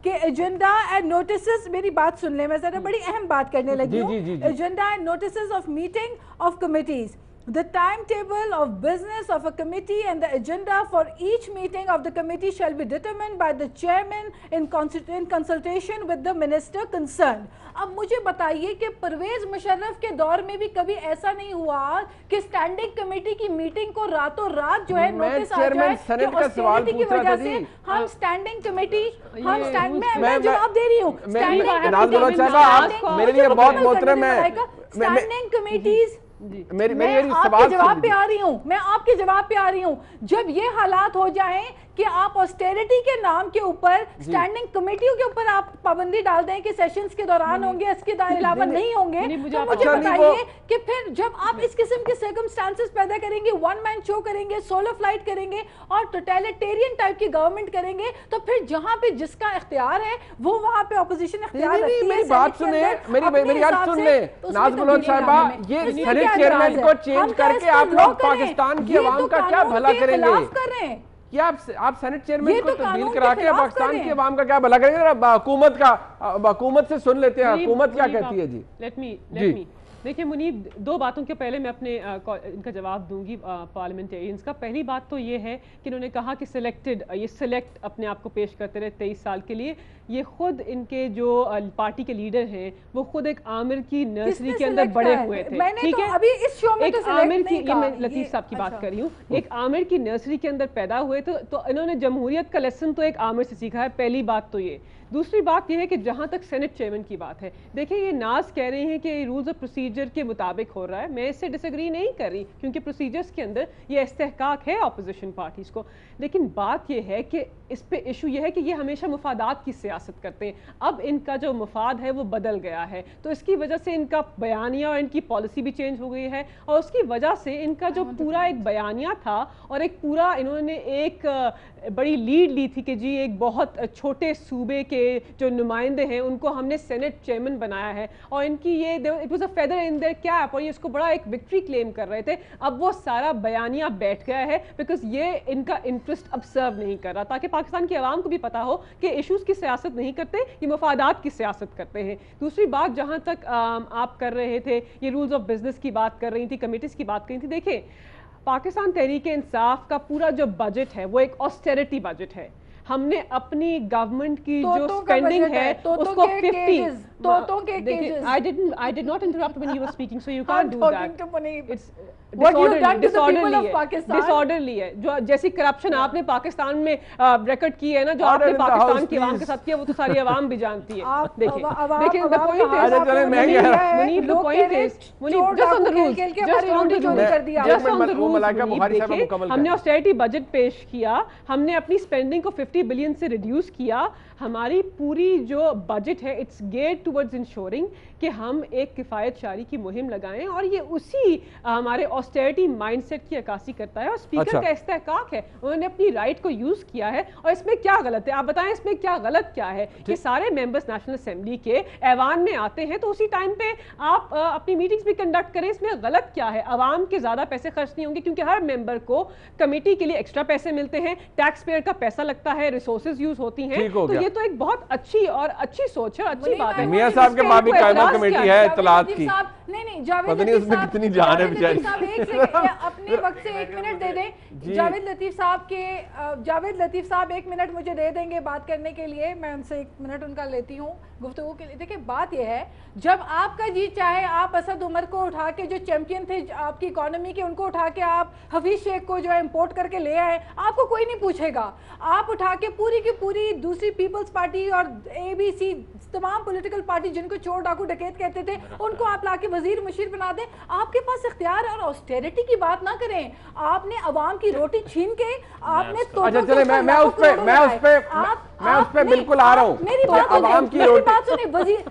D: کہ ایجنڈا اینڈ نوٹسز، میری بات سن لیں، میں ذرا بڑی اہم بات کرنے لگی ہوں. Agenda and notices of meeting of committees. The timetable of business of a committee and the agenda for each meeting of the committee shall be determined by the chairman in consultation with the minister concerned. اب مجھے بتائیے کہ پرویز مشرف کے دور میں بھی کبھی ایسا نہیں ہوا کہ اسٹینڈنگ کمیٹی کی میٹنگ کو راتوں رات جو ہے نوٹس آ جائے کہ آسٹریلٹی کی وجہ سے ہم اسٹینڈنگ کمیٹی میں جواب دے رہی ہوں.
A: میرے لیے بہت محترم ہے
D: اسٹینڈنگ کمیٹیز. میں آپ کے جواب پہ آ رہی ہوں. جب یہ حالات ہو جائیں کہ آپ آسٹیریٹی کے نام کے اوپر اسٹینڈنگ کمیٹیوں کے اوپر آپ پابندی ڈال دیں کہ سیشنز کے دوران ہوں گے، اس کے علاوہ نہیں ہوں گے، تو مجھے بتائیے کہ پھر جب آپ اس قسم کے سرکمسٹانسز پیدا کریں گے، ون مین شو کریں گے، سولو فلائٹ کریں گے اور ٹوٹیلیٹیرین ٹائپ کی گورنمنٹ کریں گے، تو پھر جہاں پہ جس کا اختیار ہے وہ وہاں پہ اپوزیشن اختیار رکھتی ہے.
A: میری بات سنیں، میری بات سن لیں ناز بلوچ صاحبہ، یہ سینٹ چیئرمین کو چینج کر کے آپ لوگ پاکستان کی عوام کا کیا بھلا کریں گے؟ کیا آپ سینٹ چیئرمین کو تبدیل کرا کے پاکستان کی عوام کا کیا بھلا کریں گے؟ حکومت سے سن لیتے ہیں حکومت کیا کہتی ہے. جی
B: لیٹ می دیکھیں منیب، دو باتوں کے پہلے میں اپنے ان کا جواب دوں گی پارلیمنٹیرینز کا. پہلی بات تو یہ ہے کہ انہوں نے کہا کہ سلیکٹ اپنے آپ کو پیش کرتے رہے 23 سال کے لیے. یہ خود ان کے جو پارٹی کے لیڈر ہیں وہ خود ایک عامر کی نرسری کے اندر بڑے ہوئے تھے. ٹھیک ہے، ایک عامر کی، یہ میں لطیف صاحب کی بات کر رہی ہوں، ایک عامر کی نرسری کے اندر پیدا ہوئے تھے، تو انہوں نے جمہوریت کا لیسن تو ایک عامر سے سیکھا ہے. پہلی بات تو یہ. دوسری بات یہ ہے کہ جہاں تک سینٹ چیئرمین کی بات ہے، دیکھیں یہ ناز کہہ رہے ہیں کہ رولز آف پروسیجر کے مطابق ہو رہا ہے. میں اس سے ڈس ایگری نہیں کر رہی، کیونکہ پروسیجرز کے اندر یہ استحقاق ہے اپوزیشن پارٹیز کو. لیکن بات یہ ہے کہ اس پہ ایشو یہ ہے کہ یہ ہمیشہ مفادات کی سیاست کرتے ہیں. اب ان کا جو مفاد ہے وہ بدل گیا ہے، تو اس کی وجہ سے ان کا بیانیہ اور ان کی پالیسی بھی چینج ہو گئی ہے، اور اس کی وجہ سے ان کا جو پورا ایک بیانیہ تھا اور ایک پورا انہوں نے ایک بڑی لیڈ لی تھی کہ جی ایک بہت چھوٹے صوبے کے جو نمائندے ہیں ان کو ہم نے سینٹ چیئرمین بنایا ہے، اور ان کی یہ it was a feather in their cap, اور یہ اس کو بڑا ایک وکٹری کلیم کر رہے تھے. اب وہ سارا بیانیہ بیٹھ گیا ہے بیکاز یہ ان کا انٹرسٹ اب سرو نہیں کر رہا، تاکہ پاکستان کی عوام کو بھی پتا ہو کہ ایشوز کی سیاست نہیں کرتے، یہ مفادات کی سیاست کرتے ہیں. دوسری بات جہاں تک آپ کر رہے تھے، یہ رولز آف بزنس کی بات کر رہی تھی، کمیٹیز کی بات کر رہی تھی. دیکھیں پاکستان تحریک انصاف کا پورا جو بجٹ ہے وہ ایک آسٹیریٹی بجٹ ہے. ہم نے اپنی گورنمنٹ کی جو سپینڈنگ ہے اس کو 50 I did not interrupt when you were speaking, so you can't do that. It's disorderly ہے. جو جیسی کرپشن آپ نے پاکستان میں ریکارڈ کی ہے نا، جو آپ نے پاکستان کی عوام کے ساتھ کیا، وہ تو ساری عوام بھی جانتی ہے. دیکھیں the point is ہم نے آسٹیریٹی بجٹ پیش کیا، ہم نے اپنی اسپینڈنگ کو 50 بلین سے ریڈیوس کیا. ہماری پوری جو بجٹ ہے اٹس گیئرڈ ٹورڈز انشورنگ کہ ہم ایک کفایت شاری کی مہم لگائیں، اور یہ اسی ہمارے آسٹیریٹی مائنڈ سیٹ کی عکاسی کرتا ہے. اور اسپیکر کا استحقاق ہے، انہوں نے اپنی رائٹ کو یوز کیا ہے، اور اس میں کیا غلط ہے؟ آپ بتائیں اس میں کیا غلط کیا ہے کہ سارے ممبرز نیشنل اسمبلی کے ایوان میں آتے ہیں تو اسی ٹائم پہ آپ اپنی میٹنگز بھی کنڈکٹ کریں. اس میں غلط کیا ہے؟ عوام کے زیادہ پیسے خرچ نہیں ہوں گے، کیونکہ ہر ممبر کو کمیٹی کے لیے ایکسٹرا پیسے ملتے ہیں، ٹیکس پیئر کا پیسہ لگتا ہے، है, रिसोर्सेज यूज होती हैं,
A: ठीक हो
B: तो
A: गया।
B: ये तो एक बहुत अच्छी और अच्छी सोच है, अच्छी बात है।
A: मियां साहब के पास भी कायमा कमेटी है इत्तलात की,
D: नहीं जावेद
A: पता नहीं
D: लतीफ
A: उसमें
D: साहब,
A: कितनी जान है
D: जावेद
A: बेचारी।
D: लतीफ साहब एक सेकंड, अपने वक्त से 1 मिनट दे दें। जावेद लतीफ साहब 1 मिनट मुझे दे देंगे बात करने के लिए, मैं उनसे 1 मिनट उनका लेती हूँ गुफ्तगू के लिए। देखिए बात यह है, जब आपका जी चाहे आप असद उमर को उठा के, जो चैंपियन थे आपकी इकोनॉमी के, उनको उठा के आप हफीज शेख को जो है इंपोर्ट करके ले आए, आपको कोई नहीं पूछेगा। आप उठा के पूरी की पूरी दूसरी पीपल्स पार्टी और ABC तमाम पॉलिटिकल पार्टी जिनको चोर डाकू डकैत कहते थे, उनको आप लाके वजीर मुशीर बना दें। आपके पास इख्तियार और ऑस्टेरिटी की बात ना करें। आपने अवाम की रोटी छीन के आपने
A: अच्छा चले, मैं उस पे बिल्कुल आ रहा हूँ।
D: मेरी बात
A: अवाम की रोटी,
D: बात सुनिए, वजीर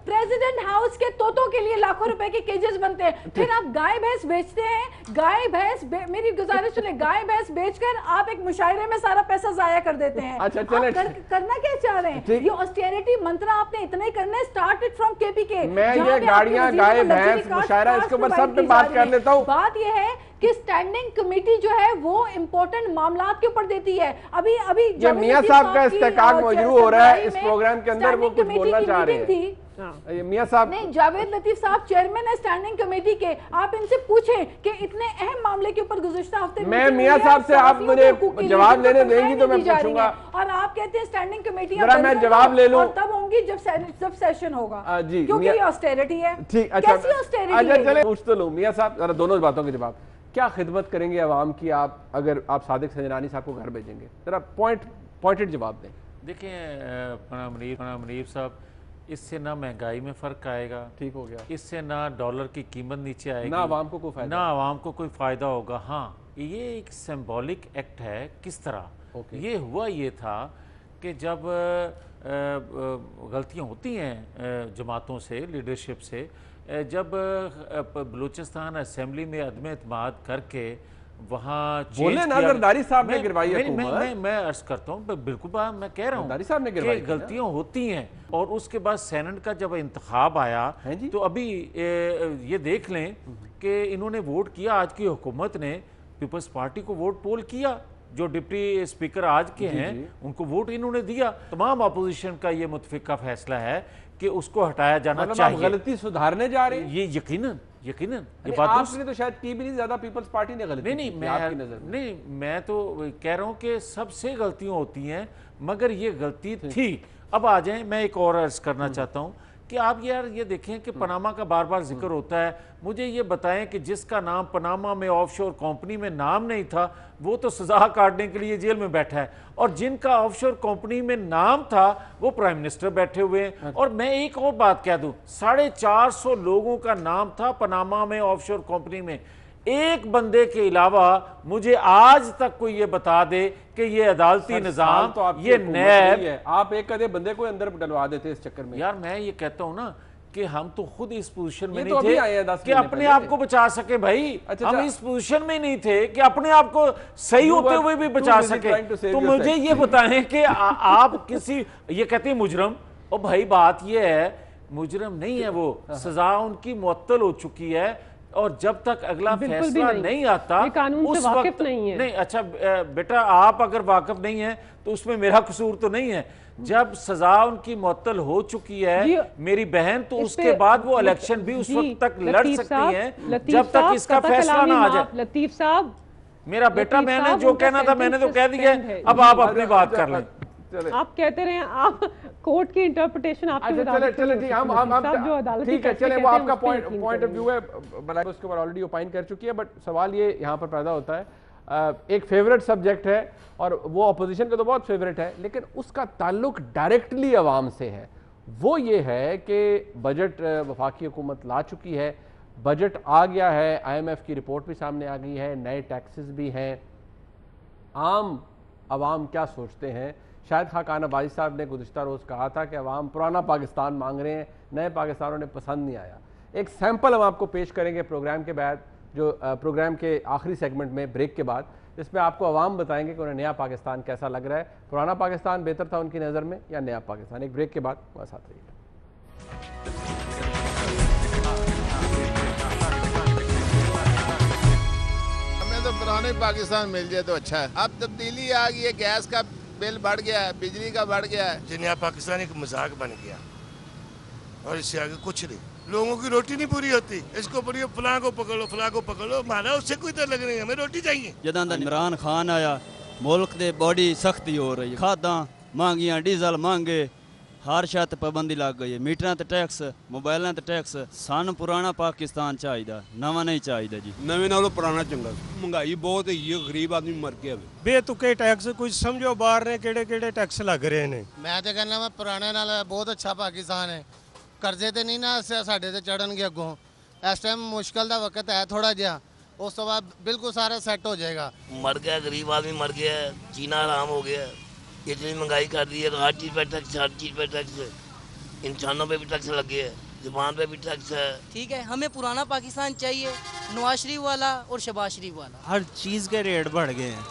D: प्रेसिडेंट हाउस के तोतों के लिए लाखों रुपए के केजेस बनते हैं, फिर आप गाय भैंस बेचते हैं। गाय भैंस मेरी गुजारिश सुनिए, गाय भैंस बेचकर आप एक मुशायरे में सारा पैसा जाया कर देते हैं।
A: अच्छा चले,
D: करना क्या चाह रहे हैं? ये ऑस्टेरिटी मंत्रा आपने इतना ही करना है, स्टार्टेड फ्रॉम KPK।
A: मैं ये गाड़ियां, गाय भैंस, मुशायरा, इसके ऊपर सब पे बात कर लेता हूँ।
D: बात ये है कि स्टैंडिंग कमेटी जो है वो इंपॉर्टेंट मामलात के ऊपर देती है। अभी
A: ये मियां साहब का इस्तेकाक मजरू हो रहा है इस प्रोग्राम के अंदर, वो कुछ बोलना चाह रहे हैं। ये मियां साहब
D: नहीं, जावेद लतीफ साहब चेयरमैन है स्टैंडिंग कमेटी के, आप इनसे पूछें कि इतने अहम मामले के ऊपर गुज़िश्ता हफ्ते
A: मैं मियां साहब से, आप मुझे जवाब लेने देंगी तो मैं पूछूंगा,
D: और आप कहते हैं स्टैंडिंग कमेटी,
A: जरा मैं जवाब ले लूं,
D: तब होंगी जब सेशन होगा
A: जी,
D: क्योंकि ये ऑस्टेरिटी है।
A: ठीक, अच्छा
D: कैसी ऑस्टेरिटी है?
A: अच्छा चले, पूछ तो लूं मियां साहब, जरा दोनों बातों के जवाब। क्या खिदमत करेंगे अवाम की आप, अगर आप सादिक संजरानी साहब को घर भेजेंगे? जरा पॉइंटेड जवाब दें।
C: देखिए मनीर साहब, इससे ना महंगाई में फ़र्क आएगा,
A: ठीक हो गया,
C: इससे ना डॉलर की कीमत नीचे आएगी,
A: ना आवाम को कोई फायदा,
C: ना आवाम को कोई फ़ायदा होगा। हाँ, ये एक सिंबॉलिक एक्ट है। किस तरह ये हुआ? ये था कि जब गलतियाँ होती हैं जमातों से, लीडरशिप से, जब बलूचिस्तान असेंबली में अदम एतमाद करके वहाँ
A: बोले ना जरदारी साहब ने गिरवाई हुकूमत,
C: मैं अर्ज करता हूँ, बिल्कुल मैं कह रहा हूँ
A: जरदारी साहब ने गिरवाई,
C: गलतियाँ होती हैं। और उसके बाद सेनेट का जब इंतखाब आया तो अभी ये देख लें कि इन्होंने वोट किया, आज की हुकूमत ने पीपल्स पार्टी को वोट पोल किया, जो डिप्टी स्पीकर आज के हैं उनको वोट इन्होंने दिया। तमाम अपोजिशन का ये मुतफिका फैसला है कि उसको हटाया जाना चाहिए।
A: गलती सुधारने जा रहे हैं,
C: ये यकीनन ये
A: बात आपने तो शायद की भी नहीं, ज्यादा पीपल्स पार्टी ने गलती
C: नहीं, मैं तो कह रहा हूं कि सबसे गलतियां होती हैं, मगर ये गलती थी। अब आ जाएं, मैं एक और अर्ज करना चाहता हूं कि आप यार ये देखें कि पनामा का बार बार जिक्र होता है। मुझे ये बताएं कि जिसका नाम पनामा में ऑफशोर कंपनी में नाम नहीं था, वो तो सजा काटने के लिए जेल में बैठा है, और जिनका ऑफशोर कंपनी में नाम था वो प्राइम मिनिस्टर बैठे हुए हैं। और मैं एक और बात कह दूं, 450 लोगों का नाम था पनामा में ऑफशोर कंपनी में। एक बंदे के अलावा मुझे आज तक कोई ये बता दे कि ये अदालती निजाम,
A: तो
C: ये नैब,
A: आप एक कदे बंदे को अंदर डलवा देते इस चक्कर में।
C: यार मैं ये कहता हूं ना कि हम तो खुद इस पोजीशन में
A: नहीं थे
C: कि अपने आप को बचा सके भाई। हम इस पोजीशन में नहीं थे कि अपने आप को सही होते हुए भी बचा सके। तो मुझे ये बताएं कि आप किसी, ये कहते हैं मुजरम, और भाई बात ये है मुजरम नहीं है वो, सजा उनकी मुअत्तल हो चुकी है, और जब तक अगला फैसला नहीं आता उस वक्त नहीं। अच्छा बेटा, आप अगर वाकिफ नहीं है तो उसमें मेरा कसूर तो नहीं है। जब सजा उनकी मुअत्तल हो चुकी है मेरी बहन, तो उसके बाद वो इलेक्शन भी उस वक्त तक लड़ सकती हैं जब तक इसका फैसला ना आ जाए।
B: लतीफ साहब,
C: मेरा बेटा, मैंने जो कहना था मैंने तो कह दिया, अब आप अपनी बात कर लें।
B: आप कहते रहे, आप कोर्ट की इंटरप्रिटेशन आपके
A: मुताबिक चले ठीक, हम ठीक है, चले वो आपका पॉइंट ऑफ व्यू है, उसके ऊपर ऑलरेडी ओपाइन कर चुकी है। बट सवाल ये यहाँ पर पैदा होता है, एक फेवरेट सब्जेक्ट है और वो अपोजिशन का तो बहुत फेवरेट है, लेकिन उसका ताल्लुक डायरेक्टली अवाम से है। वो ये है कि बजट वफाकी हुकूमत ला चुकी है, बजट आ गया है, IMF की रिपोर्ट भी सामने आ गई है, नए टैक्सेस भी हैं। आम अवाम क्या सोचते हैं? शायद खाकान अब्बासी साहब ने गुज़िश्ता रोज़ कहा था कि अवाम पुराना पाकिस्तान मांग रहे हैं, नए पाकिस्तान उन्हें पसंद नहीं आया। एक सैंपल हम आपको पेश करेंगे प्रोग्राम के बाद, जो प्रोग्राम के आखिरी सेगमेंट में ब्रेक के बाद, जिसमें आपको अवाम बताएंगे कि उन्हें नया पाकिस्तान कैसा लग रहा है, पुराना पाकिस्तान बेहतर था उनकी नज़र में या नया पाकिस्तान। एक ब्रेक के बाद वह साथ रहिए।
H: हमें तो पुराने पाकिस्तान मिल जाए तो अच्छा है। अब तब्दीली आ गई है, गैस का बिल बढ़ गया है, बिजली का बढ़ गया है। नया पाकिस्तान एक मजाक बन गया और इससे आगे कुछ नहीं। लोगों की रोटी नहीं पूरी होती, इसको पूरी फलां को पकड़ो, फलां को पकड़ो, हमारा उससे कोई तल्लुक नहीं, हमें रोटी चाहिए।
I: जदां दा इमरान खान आया मुल्क दे बड़ी सख्ती हो रही है, खादां महंगियां, डीजल महंगे, हर शय ते पाबंदी लग गई है, मीटरां ते टैक्स, मोबाइलां ते टैक्स। सानू पुराना पाकिस्तान चाहिदा, नवा नहीं चाहिदा जी।
J: नवे नालों पुराना चंगा। महंगाई बहुत है, गरीब आदमी मर गया।
K: बेतुके टैक्स कुछ समझो बाहर ने केड़े टैक्स लग रहे ने।
L: मैं तो कहना मैं पुराने नाल बहुत अच्छा पाकिस्तान है, कर्जे ते नहीं ना साडे ते चढ़नगे अगों। इस टाइम मुश्किल दा वक्त है थोड़ा जिहा, उस तो बाद बिल्कुल सारा सेट हो जाएगा।
M: मर गया, गरीब आदमी मर गया, जीना आराम हो गया। इतनी महंगाई कर दी है, हर चीज़ पे टैक्स, हर चीज़ पे टैक्स, इंसानों पे भी टैक्स लग गया है, जुबान पे भी टैक्स है।
N: ठीक है, हमें पुराना पाकिस्तान चाहिए, नवाज शरीफ वाला और शहबाज शरीफ वाला।
O: हर चीज़ के रेट बढ़ गए हैं,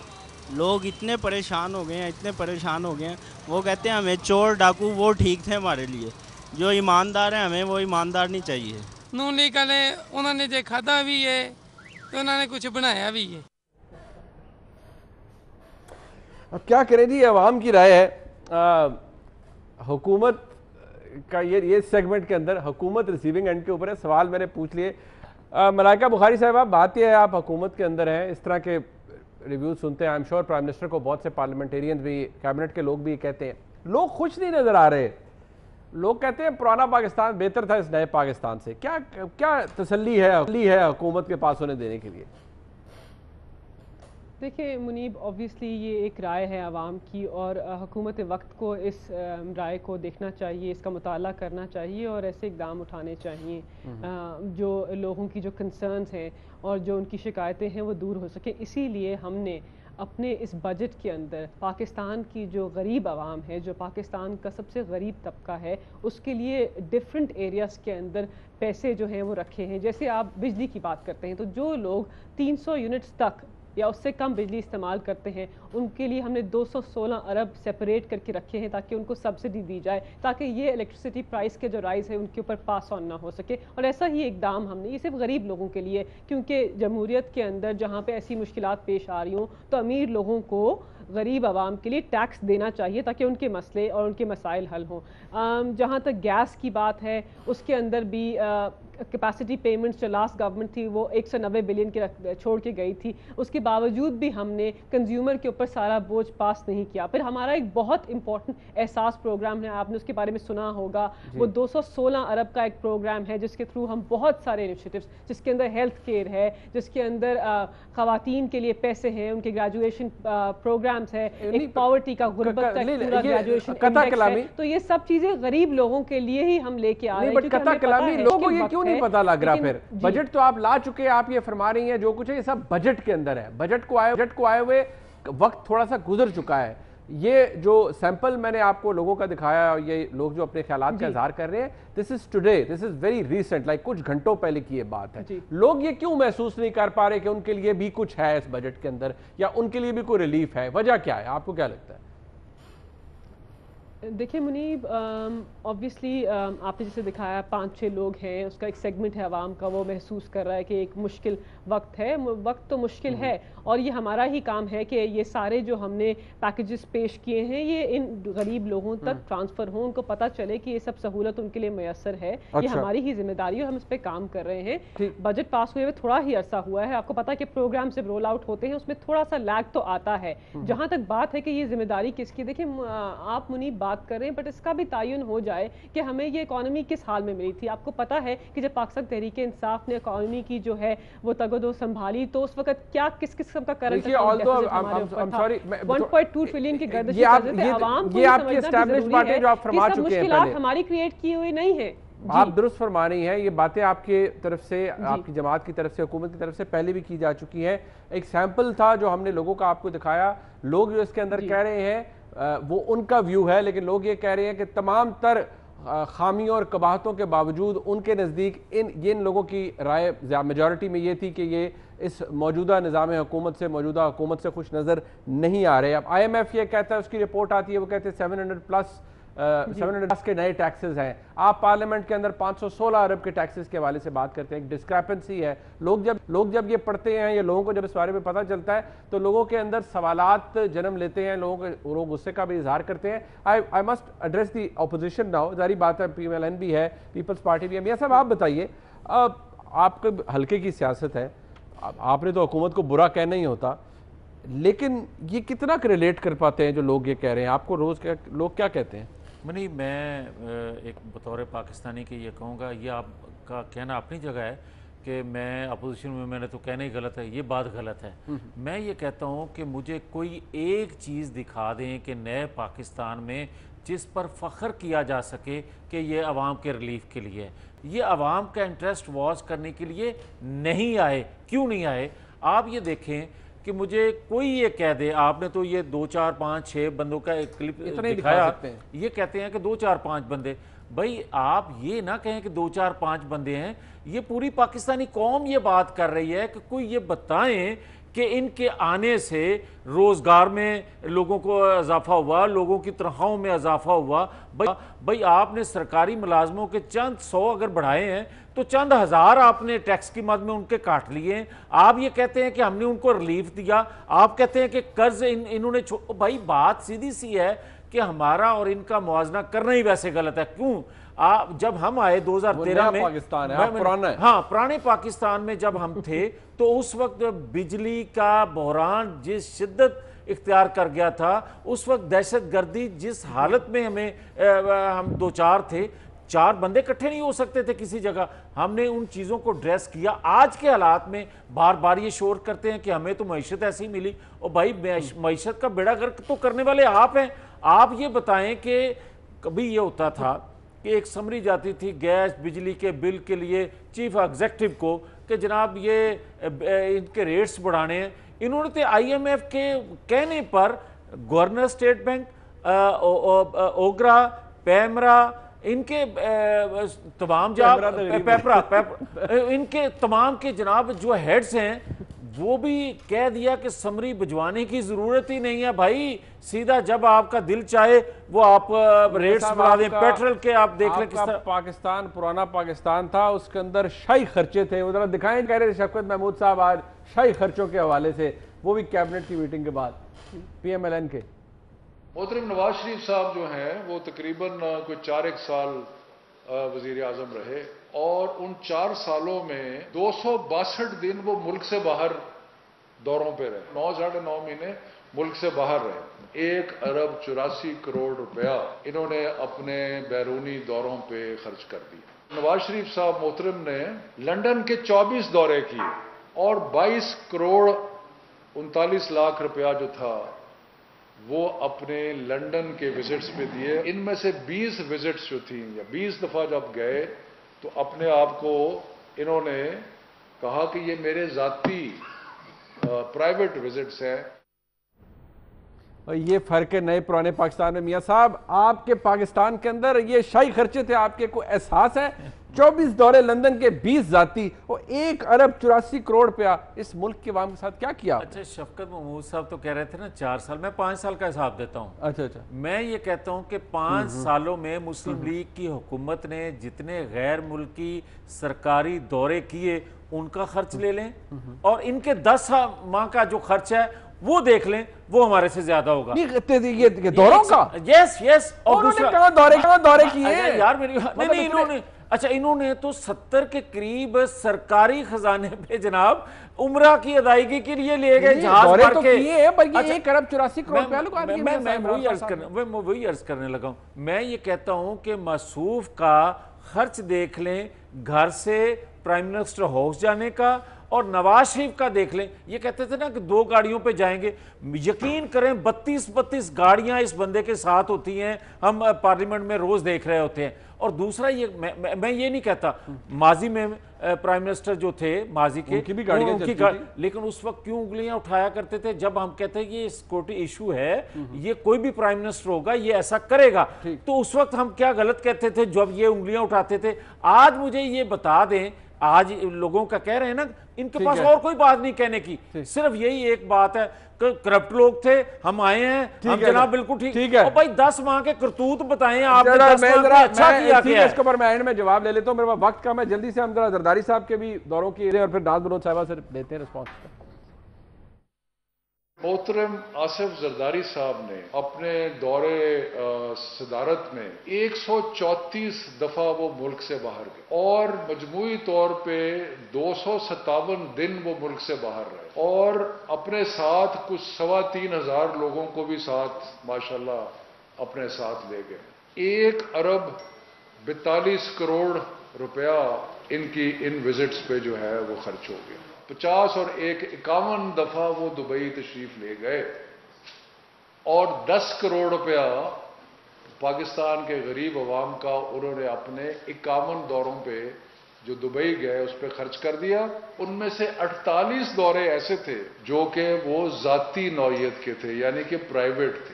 O: लोग इतने परेशान हो गए हैं, इतने परेशान हो गए हैं। वो कहते हैं हमें चोर डाकू वो ठीक थे हमारे लिए, जो ईमानदार हैं हमें वो ईमानदार नहीं चाहिए।
P: नून लीग वाले उन्होंने जो खादा भी है तो उन्होंने कुछ बनाया भी है।
A: अब क्या करें जी, आवाम की राय है। हुकूमत का ये सेगमेंट के अंदर हुकूमत रिसीविंग एंड के ऊपर है। सवाल मैंने पूछ लिए। मलाइका बुखारी साहब, बात यह है आप हुकूमत के अंदर हैं, इस तरह के रिव्यूज सुनते हैं। I am sure prime minister को बहुत से पार्लियामेंटेरियन भी, कैबिनेट के लोग भी कहते हैं, लोग खुश नहीं नजर आ रहे। लोग कहते हैं पुराना पाकिस्तान बेहतर था इस नए पाकिस्तान से। क्या क्या तसल्ली है हुकूमत के पास उन्हें देने के लिए?
B: देखिए मुनीब, ऑब्वियसली ये एक राय है आवाम की और हुकूमत वक्त को इस राय को देखना चाहिए, इसका मुताला करना चाहिए और ऐसे इक़दाम उठाने चाहिए जो लोगों की जो कंसर्न्स हैं और जो उनकी शिकायतें हैं वो दूर हो सके। इसीलिए हमने अपने इस बजट के अंदर पाकिस्तान की जो गरीब आवाम है, जो पाकिस्तान का सबसे गरीब तबका है, उसके लिए डिफरेंट एरियाज़ के अंदर पैसे जो हैं वो रखे हैं। जैसे आप बिजली की बात करते हैं तो जो लोग 300 यूनिट्स तक या उससे कम बिजली इस्तेमाल करते हैं उनके लिए हमने 216 अरब सेपरेट करके रखे हैं ताकि उनको सब्सिडी दी जाए, ताकि ये इलेक्ट्रिसिटी प्राइस के जो राइज है उनके ऊपर पास ऑन ना हो सके। और ऐसा ही इकदाम हमने, ये सिर्फ गरीब लोगों के लिए, क्योंकि जमहूरियत के अंदर जहाँ पे ऐसी मुश्किलात पेश आ रही हों तो अमीर लोगों को गरीब आवाम के लिए टैक्स देना चाहिए ताकि उनके मसले और उनके मसाइल हल हों। जहाँ तक गैस की बात है उसके अंदर भी कैपेसिटी पेमेंट्स जो लास्ट गवर्नमेंट थी वो 190 बिलियन के छोड़ के गई थी, उसके बावजूद भी हमने कंज्यूमर के ऊपर सारा बोझ पास नहीं किया। फिर हमारा एक बहुत इंपॉर्टेंट एहसास प्रोग्राम है, आपने उसके बारे में सुना होगा, वो 216 अरब का एक प्रोग्राम है जिसके थ्रू हम बहुत सारे इनिशिएटिव्स, जिसके अंदर हेल्थ केयर है, जिसके अंदर खवातीन के लिए पैसे हैं, उनके ग्रेजुएशन प्रोग्राम्स है, एक पॉवर्टी का गुर्बत का पूरा ग्रेजुएशन इंडेक्स है। तो ये सब चीजें गरीब लोगों के लिए ही हम लेके आ रहे हैं।
A: लोगों को ये क्यों नहीं पता लग रहा? फिर बजट तो आप ला चुके हैं, आप ये फरमा रही हैं जो कुछ है ये सब बजट के अंदर है। बजट को आए हुए वक्त थोड़ा सा गुजर चुका है। ये जो सैंपल मैंने आपको लोगों का दिखाया और ये लोग जो अपने ख्यालात का इजहार कर रहे हैं, this is today, this is very recent, like कुछ घंटों पहले की ये बात है। लोग ये क्यों महसूस नहीं कर पा रहे कि उनके लिए भी कुछ है इस बजट के अंदर, या उनके लिए भी कोई रिलीफ है? वजह क्या है, आपको क्या लगता है?
B: देखिए मुनीब, ऑब्वियसली आपने जैसे दिखाया 5-6 लोग हैं, उसका एक सेगमेंट है आवाम का, वो महसूस कर रहा है कि एक मुश्किल वक्त है। वक्त तो मुश्किल है और ये हमारा ही काम है कि ये सारे जो हमने पैकेजेस पेश किए हैं ये इन गरीब लोगों तक ट्रांसफ़र हों, उनको पता चले कि ये सब सहूलत उनके लिए मैसर है। ये हमारी ही जिम्मेदारी है और हम इस पर काम कर रहे हैं। बजट पास हुए थोड़ा ही अरसा हुआ है, आपको पता है कि प्रोग्राम जब रोल आउट होते हैं उसमें थोड़ा सा लैग तो आता है। जहाँ तक बात है कि ये जिम्मेदारी किसकी, देखिए आप मुनीब बात कर रहे हैं, बट इसका भी तयन हो जाए कि हमें ये इकॉनमी किस हाल में मिली थी। आपको पता है कि जब पाकिस्तान तहरीक इंसाफ ने इकॉनमी की जो है वो तगदो संभाली तो उस वक्त क्या किस किस्म का करंट 1.2 ट्रिलियन की गर्दिश थे। आवाम को
A: आपकी एस्टैब्लिश्ड बातें जो आप फरमा चुके हैं,
B: मुश्किलात हमारी क्रिएट की हुई नहीं है।
A: आप दुरुस्त फरमा रही हैं, ये बातें आपके तरफ से, आपकी जमात की तरफ से, हुकूमत की तरफ से पहले भी की जा चुकी है। एक सैंपल था जो हमने लोगों का आपको दिखाया। लोग जो इसके अंदर कह रहे हैं वो उनका व्यू है, लेकिन लोग ये कह रहे हैं कि तमाम तर खामियों और कबाहतों के बावजूद उनके नज़दीक इन लोगों की राय मेजॉरिटी में ये थी कि ये इस मौजूदा निज़ाम हुकूमत से, मौजूदा हुकूमत से खुश नज़र नहीं आ रहे। अब IMF ये कहता है, उसकी रिपोर्ट आती है, वो कहते हैं 700+ 700 के नए टैक्सेस हैं, आप पार्लियामेंट के अंदर 516 अरब के टैक्सेस के हवाले से बात करते हैं, एक डिस्क्रेपेंसी है। लोग जब ये पढ़ते हैं या लोगों को जब इस बारे में पता चलता है तो लोगों के अंदर सवालात जन्म लेते हैं, लोग गुस्से का भी इजहार करते हैं। I must address the opposition now, जारी बात है PMLN भी है, पीपल्स पार्टी भी है। मियां साहब आप बताइए, आपके हल्के की सियासत है, आपने तो हुकूमत को बुरा कहना ही होता, लेकिन ये कितना रिलेट कर पाते हैं जो लोग ये कह रहे हैं? आपको रोज लोग क्या कहते हैं?
C: मनी, मैं एक बतौर पाकिस्तानी के ये कहूँगा, ये आपका कहना अपनी जगह है कि मैं अपोजिशन में, मैंने तो कहना ही गलत है, ये बात गलत है। मैं ये कहता हूँ कि मुझे कोई एक चीज़ दिखा दें कि नए पाकिस्तान में जिस पर फ़ख्र किया जा सके कि ये अवाम के रिलीफ के लिए है, ये अवाम का इंटरेस्ट वॉच करने के लिए नहीं आए। क्यों नहीं आए? आप ये देखें कि मुझे कोई ये कह दे, आपने तो ये 2 4 5 6 बंदों का एक क्लिप दिखाया, ये कहते हैं कि 2 4 5 बंदे। भाई आप ये ना कहें कि 2 4 5 बंदे हैं, ये पूरी पाकिस्तानी कौम ये बात कर रही है कि कोई ये बताएं कि इनके आने से रोज़गार में लोगों को इजाफा हुआ, लोगों की तनख्वाहों में इजाफा हुआ। भाई आपने सरकारी मुलाजमों के चंद 100 अगर बढ़ाए हैं तो चंद हज़ार आपने टैक्स की मद में उनके काट लिए हैं। आप ये कहते हैं कि हमने उनको रिलीफ दिया, आप कहते हैं कि कर्ज इन्होंने भाई बात सीधी सी है कि हमारा और इनका मुआवजा करना ही वैसे गलत है। क्यों? जब हम आए 2013 में,
A: पाकिस्तान है, पुराना है।
C: हाँ, पुराने पाकिस्तान में जब हम थे तो उस वक्त बिजली का बहरान जिस शिद्दत इख्तियार कर गया था, उस वक्त दहशत गर्दी जिस हालत में हम 2 4 थे, 4 बंदे इकट्ठे नहीं हो सकते थे किसी जगह, हमने उन चीज़ों को ड्रेस किया। आज के हालात में बार बार ये शोर करते हैं कि हमें तो मईशत ऐसी मिली, और भाई मईशत का बेड़ा गर्क तो करने वाले आप हैं। आप ये बताएं कि कभी ये होता था कि एक समरी जाती थी गैस बिजली के बिल के लिए चीफ एग्जीक्यूटिव को कि जनाब ये इनके रेट्स बढ़ाने हैं। इन्होंने तो IMF के कहने पर गवर्नर स्टेट बैंक, ओगरा, पैमरा, इनके तमाम इनके तमाम के जनाब जो हेड्स हैं वो भी कह दिया कि समरी भिजवाने की जरूरत ही नहीं है। भाई सीधा जब आपका दिल चाहे वो आप रेट्स बढ़ा दें। पेट्रोल के आप देख लें किस तरह
A: पाकिस्तान पुराना पाकिस्तान था, उसके अंदर शाही खर्चे थे, वो जरा दिखाएं। कह रहे शफकत महमूद साहब आज शाही खर्चों के हवाले से, वो भी कैबिनेट की मीटिंग के बाद PMLN के।
Q: मोहतरम नवाज शरीफ साहब जो हैं वो तकरीबन कोई 4 साल वजीर आजम रहे, और उन 4 सालों में 262 दिन वो मुल्क से बाहर दौरों पे रहे। 9 साढ़े 9 महीने मुल्क से बाहर रहे। 1 अरब 84 करोड़ रुपया इन्होंने अपने बैरूनी दौरों पे खर्च कर दिया। नवाज शरीफ साहब मोहतरम ने लंदन के 24 दौरे किए और 22 करोड़ 39 लाख रुपया जो था वो अपने लंदन के विजिट्स पे दिए। इनमें से 20 विजिट्स जो थी, या 20 दफा जब गए तो अपने आप को इन्होंने कहा कि ये मेरे जाती प्राइवेट विजिट्स हैं।
A: ये फर्क है नए पुराने पाकिस्तान में। मियां साहब, आपके पाकिस्तान के अंदर ये शाही खर्चे थे, आपके को एहसास है? 24 दौरे लंदन के, 20 जाती, और 1 अरब 84 करोड़ रुपया इस मुल्क के अवाम के साथ क्या किया?
C: अच्छा, शफकत महमूद साहब तो कह रहे थे ना 4 साल, मैं 5 साल का हिसाब देता हूँ।
A: अच्छा,
C: मैं ये कहता हूँ कि 5 सालों में मुस्लिम लीग की हुकूमत ने जितने गैर मुल्की सरकारी दौरे किए उनका खर्च ले लें, और इनके 10 माह का जो खर्च है वो देख लें, वो हमारे से ज्यादा होगा।
A: ये दौरों का?
C: यस। और दूसरा
A: दौरे किए
C: यार मेरी नहीं इन्होंने, अच्छा इन्होंने तो 70 के करीब सरकारी खजाने पे जनाब उम्रा की अदायगी के लिए ले गए जहाज भर
A: तो
C: के।
A: अच्छा, 1 अरब 84 करोड़
C: मैं वही अर्ज करने लगा हूं। मैं ये कहता हूं कि मसूफ का खर्च देख लें, घर से प्राइम मिनिस्टर हाउस जाने का, और नवाज शरीफ का देख लें। ये कहते थे ना कि 2 गाड़ियों पे जाएंगे, यकीन करें 32 गाड़ियां इस बंदे के साथ होती हैं, हम पार्लियामेंट में रोज देख रहे होते हैं। और दूसरा ये मैं ये नहीं कहता, माजी में प्राइम मिनिस्टर जो थे माजी के,
A: उनकी भी गाड़ियां
C: लेकिन उस वक्त क्यों उंगलियां उठाया करते थे? जब हम कहते हैं ये सिक्योरिटी इशू है, ये कोई भी प्राइम मिनिस्टर होगा ये ऐसा करेगा, तो उस वक्त हम क्या गलत कहते थे जब ये उंगलियां उठाते थे? आज मुझे ये बता दें آج لوگوں کا کہہ رہے ہیں نا ان کے پاس اور کوئی بات نہیں کہنے کی, صرف یہی ایک بات ہے کہ کرپٹ لوگ تھے, ہم آئے ہیں, ہم جناب بالکل ٹھیک ہے. اور بھائی 10 ماہ کے کرتوت بتائیں آپ نے, 10 ماہ میں اچھا کیا کیا ہے.
A: اس کے اوپر میں اینڈ میں جواب لے لیتا ہوں, میرے وقت کم ہے, جلدی سے ہم ذرا زرداری صاحب کے بھی دوروں کی اور پھر ناز بلوچ صاحبہ سے لیتے ہیں رسپانس.
Q: محترم آصف زرداری صاحب نے اپنے دورے صدارت میں 134 دفعہ وہ ملک سے باہر گئے اور مجموعی طور پہ 257 دن وہ ملک سے باہر رہے اور اپنے ساتھ کچھ 3,500 لوگوں کو بھی ساتھ ماشاءاللہ اپنے ساتھ لے گئے. 1 ارب 42 کروڑ روپیہ ان کی ان وزٹس پہ جو ہے وہ خرچ ہو گیا. 50 اور 51 دفعہ وہ دبئی تشریف لے گئے اور 10 کروڑ روپیہ پاکستان کے غریب عوام کا انہوں نے اپنے 51 دوروں پہ جو دبئی گئے اس پہ خرچ کر دیا. ان میں سے 48 دورے ایسے تھے جو کہ وہ ذاتی نوعیت کے تھے, یعنی کہ پرائیویٹ تھے.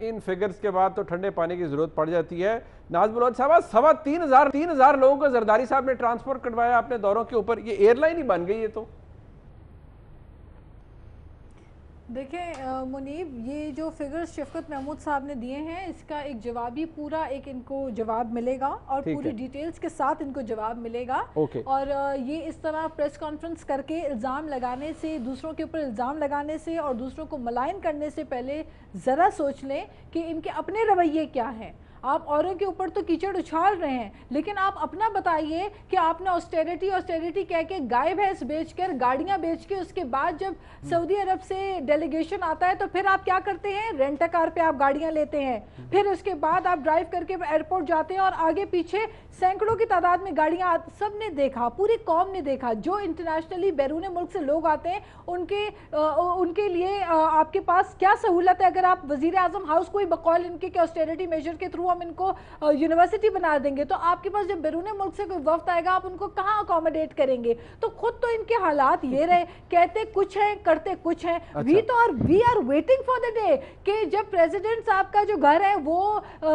A: ان فگرز کے بعد تو ٹھنڈے پانی کی ضرورت پڑ جاتی ہے. ناز بلوچ صاحبہ 3,000 لوگوں کو زرداری صاحب نے ٹرانسفر کروایا اپنے دوروں کے اوپر, یہ ایئر لائن ہی بن گئی ہے. تو
D: دیکھیں منیب, یہ جو فگرز شفقت محمود صاحب نے دیے ہیں اس کا ایک جوابی پورا ایک ان کو جواب ملے گا اور پوری ڈیٹیلز کے ساتھ ان کو جواب ملے گا. اور یہ اس طرح پریس کانفرنس کر کے الزام لگانے سے, دوسروں کے اوپر الزام لگانے سے اور دوسروں کو ملائن کرنے سے پہلے ذرا سوچ لیں کہ ان کے اپنے رویے کیا ہیں. آپ اوروں کے اوپر تو کیچڑ اچھال رہے ہیں, لیکن آپ اپنا بتائیے کہ آپ نے آسٹیریٹی کہہ کے گائے بھینس بیچ کر, گاڑیاں بیچ کے, اس کے بعد جب سعودی عرب سے ڈیلیگیشن آتا ہے تو پھر آپ کیا کرتے ہیں, رینٹ کار پہ آپ گاڑیاں لیتے ہیں, پھر اس کے بعد آپ ڈرائیو کر کے ایئرپورٹ جاتے ہیں اور آگے پیچھے سینکڑوں کی تعداد میں گاڑیاں. سب نے دیکھا, پوری قوم نے دیکھا, جو انٹرنیشنلی بیرون ملک سے لوگ آتے ہیں ان کے لیے آپ کے پاس کیا سہولت ہے. اگر آپ وزیر اعظم ہاؤس کوئی بقول ان کے آسٹیریٹی میجر کے تھرو ہم ان کو یونیورسٹی بنا دیں گے, تو آپ کے پاس جب بیرون ملک سے کوئی وفد آئے گا آپ ان کو کہاں اکوموڈیٹ کریں گے. تو خود تو ان کے حالات یہ رہے, کہتے کچھ ہیں کرتے کچھ ہیں. We are waiting for the day کہ جب پریزیڈنٹ صاحب کا جو گھر ہے وہ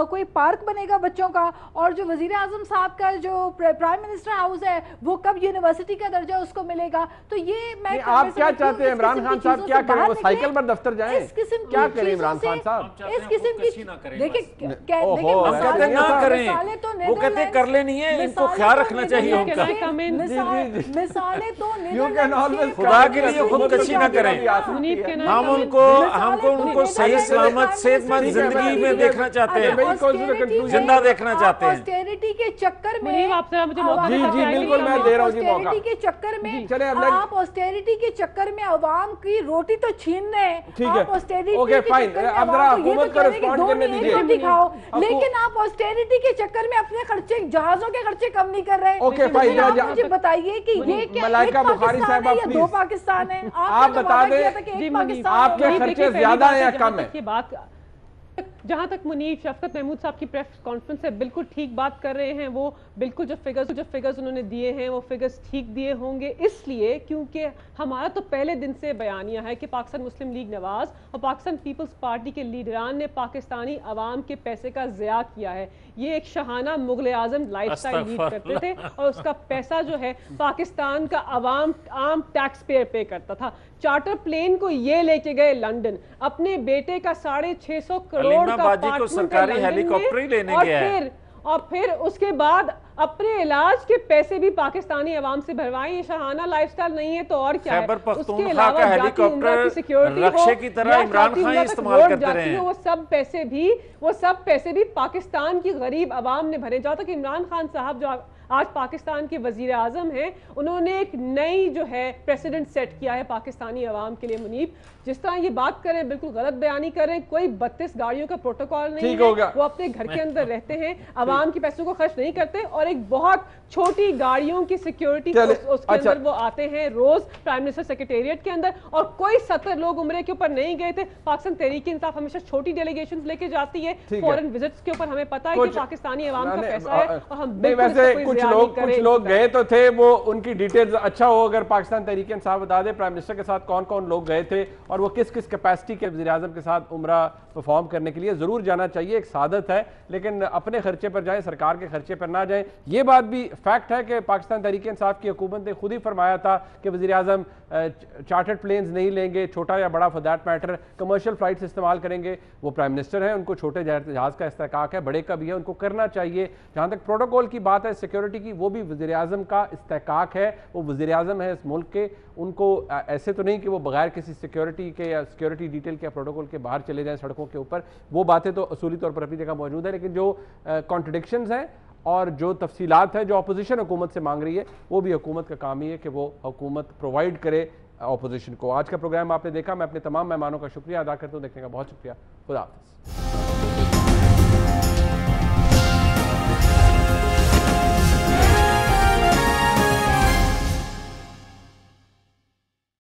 D: کوئی پارک بنے گا بچوں کا, اور جو وزیر اعظم صاحب کا جو پرائم منسٹر ہاؤس ہے وہ کب یونیورسٹی کا درجہ اس کو ملے گا. تو یہ میں
A: آپ کیا چاہتے ہیں عمران خان صاحب, کیا کریں, وہ سائیکل پر دفتر جائیں, کیا کریں عمران خان صاحب؟
D: اس قسم کی دیکھیں
C: نہ کریں, وہ کہتے کر لینی ہے, ان کو خیال رکھنا چاہیے ان کا.
D: مثالیں تو
C: خدا کے لیے خودکشی نہ کریں. ہم ان کو صحیح سلامت صحت مند زندگی میں دیکھنا چاہتے ہیں, زندہ دیکھنا چاہتے ہیں.
D: آسٹیریٹی کے چکر میں
A: بالکل میں دے رہا ہوں
D: آسٹیریٹی کے چکر میں آپ آسٹیریٹی کے چکر میں عوام کی روٹی تو چھین رہے ہیں. آپ آسٹیریٹی کے چکر میں عوام کو یہ تو کہنے کہ 2 دن ایک روٹی کھاؤ, لیکن آپ آسٹیریٹی کے چکر میں اپنے خرچے, جہازوں کے خرچے کم نہیں کر رہے. آپ مجھے بتائیے کہ یہ کیا ایک پاکستان ہے یا 2 پاکستان ہیں؟
A: آپ بتا دیں آپ کے خرچے زیادہ ہیں یا کم ہیں؟
B: جہاں تک منیف شفقت محمود صاحب کی پریس کانفرنس ہے بالکل ٹھیک بات کر رہے ہیں. وہ بالکل جو فگرز انہوں نے دیے ہیں وہ فگرز ٹھیک دیے ہوں گے, اس لیے کیونکہ ہمارا تو پہلے دن سے بیانیہ ہے کہ پاکستان مسلم لیگ نواز اور پاکستان پیپلز پارٹی کے لیڈران نے پاکستانی عوام کے پیسے کا ضیاع کیا ہے. یہ ایک شاہانہ مغل اعظم لائف سٹائل لیڈ کرتے تھے اور اس کا پیسہ جو ہے پاکستان کا عام ٹیکس پیئر پے کرتا تھا. چارٹر پلین کو یہ لے کے گئے لنڈن, اپنے بیٹے کا 650 کروڑ کا
C: سرکاری ہیلی کاپٹر ہی لینے گیا ہے,
B: اور پھر اس کے بعد اپنے علاج کے پیسے بھی پاکستانی عوام سے بھروائیں. یہ شاہانہ لائف سٹائل نہیں ہے تو اور کیا ہے.
C: خیبر پختونخوا کا ہیلی کاپٹر رکشے کی طرح عمران خان استعمال کرتے رہے ہیں.
B: وہ سب پیسے بھی پاکستان کی غریب عوام نے بھرے. جہاں تک عمران خان صاحب جو آج پاکستان کے وزیر اعظم ہیں, انہوں نے ایک نئی جو ہے پریسیڈنٹ سیٹ کیا ہے پاکستانی عوام کے لیے. منیب جس طرح یہ بات کریں بالکل غلط بیانی کریں, کوئی 32 گاڑیوں کا پروٹوکول نہیں ہے, وہ اپنے گھر کے اندر رہتے ہیں, عوام کے پیسوں کو خرچ نہیں کرتے, اور ایک بہت چھوٹی گاڑیوں کی سیکیورٹی اس کے اندر وہ آتے ہیں روز پرائم منسٹر سیکریٹریٹ کے اندر. اور کوئی 70 لوگ عمرے کے اوپر نہیں گئے تھے. پاکستان تحریک انصاف ہمیشہ چھوٹی ڈیلیگیشنز لے کے جاتی ہے فورن وزٹس کے اوپر. ہمیں پتا ہے کہ پاکستانی عوام کا پیسہ ہے اور ہم
A: کچھ لوگ گئے تو تھے, وہ ان کی ڈیٹیلز اچھا ہو اگر پاکستان تحریک انصاف بتا دے پرائم منسٹر کے ساتھ کون کون لوگ گئے تھے اور وہ کس کس کیپیسٹی کے وزیر اعظم کے ساتھ عمرہ پرفارم کرنے کے لیے. ضرور جانا چاہیے, ایک سعادت ہے, لیکن اپنے خرچے پر جائیں, سرکار کے خرچے پر نہ جائیں. ये बात भी फैक्ट है कि पाकिस्तान तहरीक इंसाफ की हुकूमत ने खुद ही फरमाया था कि वज़ीर आज़म चार्टर्ड प्लेन्स नहीं लेंगे, छोटा या बड़ा for that matter, commercial flights इस्तेमाल करेंगे। वो प्राइम मिनिस्टर हैं, उनको छोटे जहाज़ का इस्तेकाक है, बड़े का भी है, उनको करना चाहिए। जहाँ तक प्रोटोकॉल की बात है सिक्योरिटी की, वो भी वज़ीर आज़म का इस्तेकाक है, वो वज़ीर आज़म है इस मुल्क के। उनको ऐसे तो नहीं कि वो बगैर किसी सिक्योरिटी के या सिक्योरिटी डिटेल के प्रोटोकॉल के बाहर चले जाएं सड़कों के ऊपर। वो बातें तो असूली तौर पर अपनी जगह मौजूद है, लेकिन जो कॉन्ट्रडिक्शंस हैं और जो तफसीलात हैं जो अपोजिशन हुकूमत से मांग रही है, वो भी हुकूमत का काम ही है कि वो हुकूमत प्रोवाइड करे अपोजिशन को। आज का प्रोग्राम आपने देखा, मैं अपने तमाम मेहमानों का शुक्रिया अदा करता हूँ, देखने का बहुत शुक्रिया। खुदा हाफ़िज़।